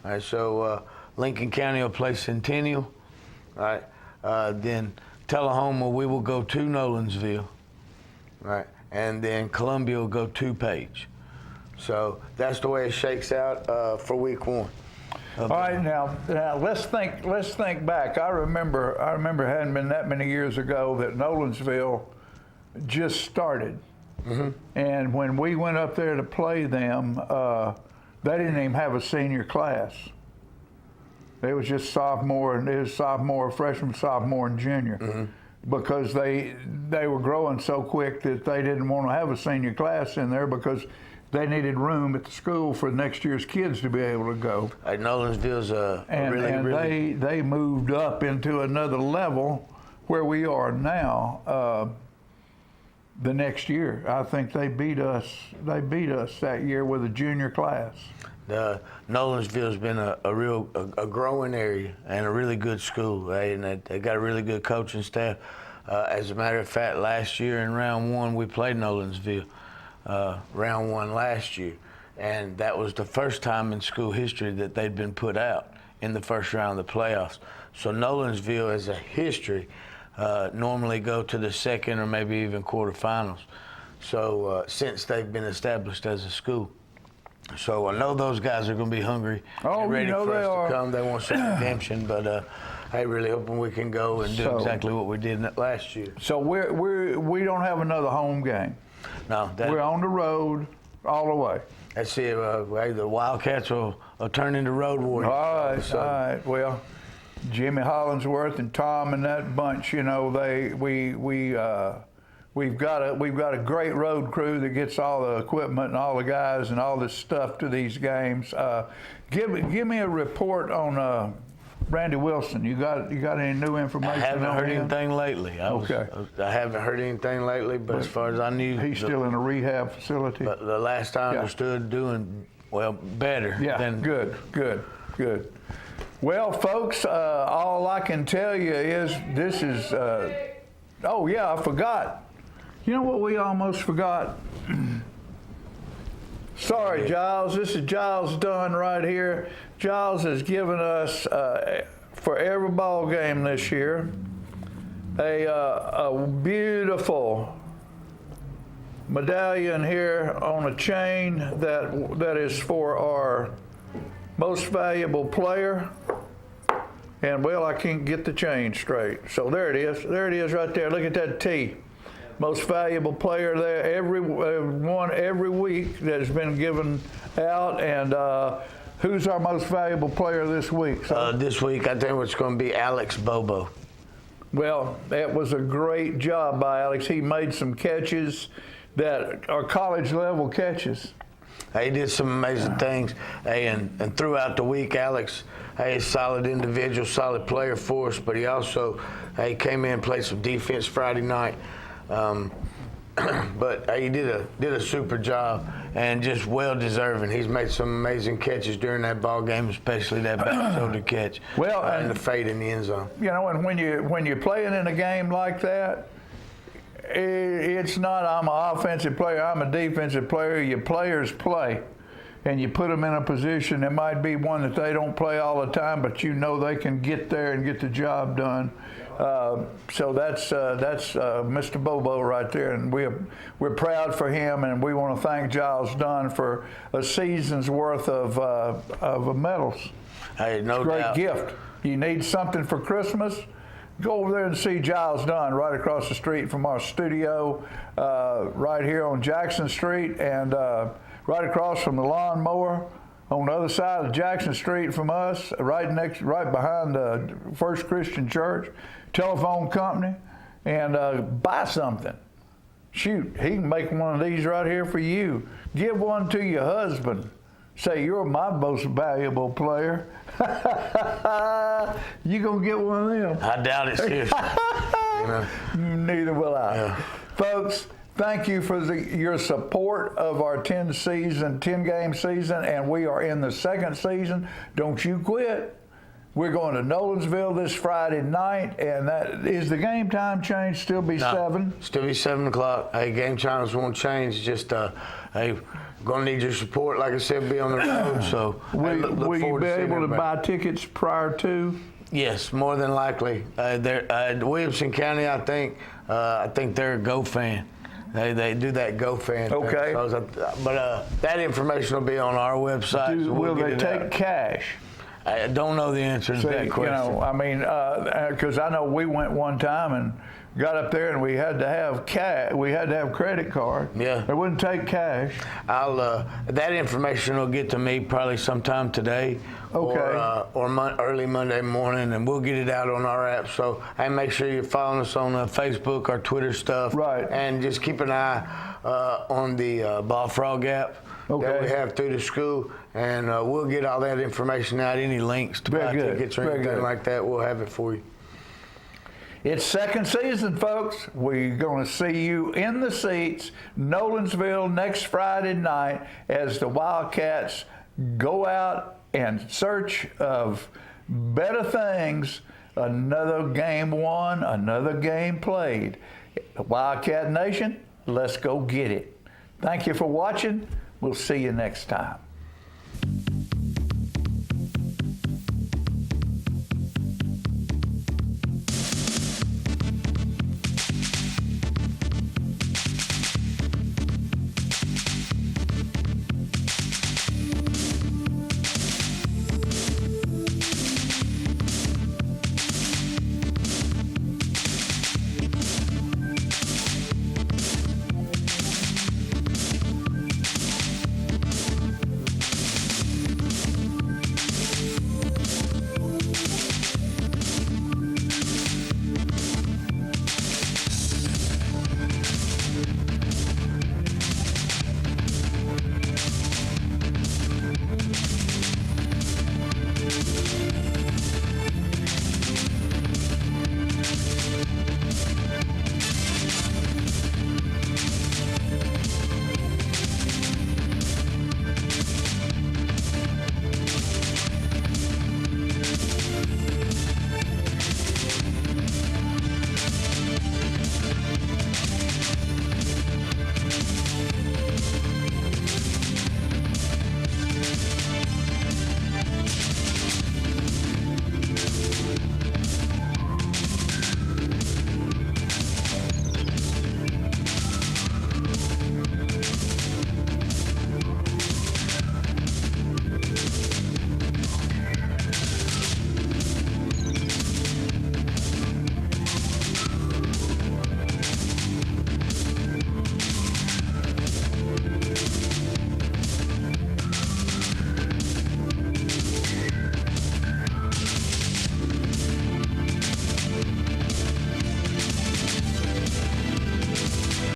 right, so Lincoln County will play Centennial. All right. Then Tullahoma, we will go to Nolensville. All right. And then Columbia will go to Page. So that's the way it shakes out for week 1. All right, now let's think back. I remember it hadn't been that many years ago that Nolensville just started, and when we went up there to play them, they didn't even have a senior class. It was just freshman, sophomore, and junior. Because they were growing so quick that they didn't want to have a senior class in there because they needed room at the school for next year's kids to be able to go. Nolensville's really they moved up into another level where we are now. The next year, I think they beat us. They beat us that year with a junior class. Nolensville's been a growing area and a really good school, and they got a really good coaching staff. As a matter of fact, last year in round 1, we played Nolensville. Round 1 last year, and that was the first time in school history that they'd been put out in the first round of the playoffs. So Nolensville, as a history, normally go to the second or maybe even quarterfinals. So since they've been established as a school. So I know those guys are going to be hungry and ready for us to come. They want some redemption, but I really hoping we can go and do exactly what we did last year. So we don't have another home game. No, we're on the road all the way. That's it. The Wildcats will turn into road warriors. All right. Well, Jimmy Hollingsworth and Tom and that bunch, you know, we've got a great road crew that gets all the equipment and all the guys and all this stuff to these games. Give me a report on Randy Wilson. You got any new information? I haven't heard anything lately. I haven't heard anything lately, but as far as I knew, he's still in a rehab facility. But the last I understood, doing better. Yeah. Good. Well, folks, all I can tell you is this is. I forgot. You know what we almost forgot? Sorry, Giles. This is Giles Dunn right here. Giles has given us for every ball game this year a beautiful medallion here on a chain that is for our most valuable player. And well, I can't get the chain straight. So there it is. There it is right there. Look at that T. Most valuable player there. Every week that has been given out. And who's our most valuable player this week? This week, I think it's going to be Alex Bobo. Well, that was a great job by Alex. He made some catches that are college level catches. He did some amazing things. Hey, and throughout the week, Alex, a solid individual, solid player for us, but he also came in and played some defense Friday night. But he did a super job and just well deserving. He's made some amazing catches during that ball game, especially that back shoulder catch. Well, and the fade in the end zone. You know, and when you're playing in a game like that, it's not I'm an offensive player, I'm a defensive player. Your players play, and you put them in a position. It might be one that they don't play all the time, but you know they can get there and get the job done. So that's Mr. Bobo right there, and we're proud for him, and we want to thank Giles Dunn for a season's worth of medals. Hey, no doubt. Great gift. You need something for Christmas? Go over there and see Giles Dunn right across the street from our studio, right here on Jackson Street, and right across from the lawnmower on the other side of Jackson Street from us, right behind the First Christian Church, telephone company, and buy something. Shoot, he can make one of these right here for you. Give one to your husband. Say, you're my most valuable player. You gonna get one of them? I doubt it, seriously. Neither will I. Yeah. Folks, thank you for your support of our 10-game season, and we are in the second season. Don't you quit. We're going to Nolensville this Friday night, and that is the game time change. Still be 7. Still be 7 o'clock. Hey, game times won't change. Just hey, going to need your support. Like I said, be on the road. So will you be able to buy tickets prior to? Yes, more than likely. Williamson County, I think they're a Go fan. They do that Go fan. Okay. Thing. But that information will be on our website. Will they take cash? I don't know the answer to that question. You know, I mean, because I know we went one time and got up there and we had to have cash. We had to have credit card. Yeah. They wouldn't take cash. That information will get to me probably sometime today. Okay. Or early Monday morning, and we'll get it out on our app. So, hey, make sure you're following us on Facebook, our Twitter stuff. Right. And just keep an eye on the Ball Frog app. Okay. That we have through the school, and we'll get all that information out. Any links to buy tickets or anything like that, we'll have it for you. It's second season, folks. We're going to see you in the seats, Nolensville, next Friday night, as the Wildcats go out and search of better things. Another game won, another game played. Wildcat Nation, let's go get it. Thank you for watching. We'll see you next time.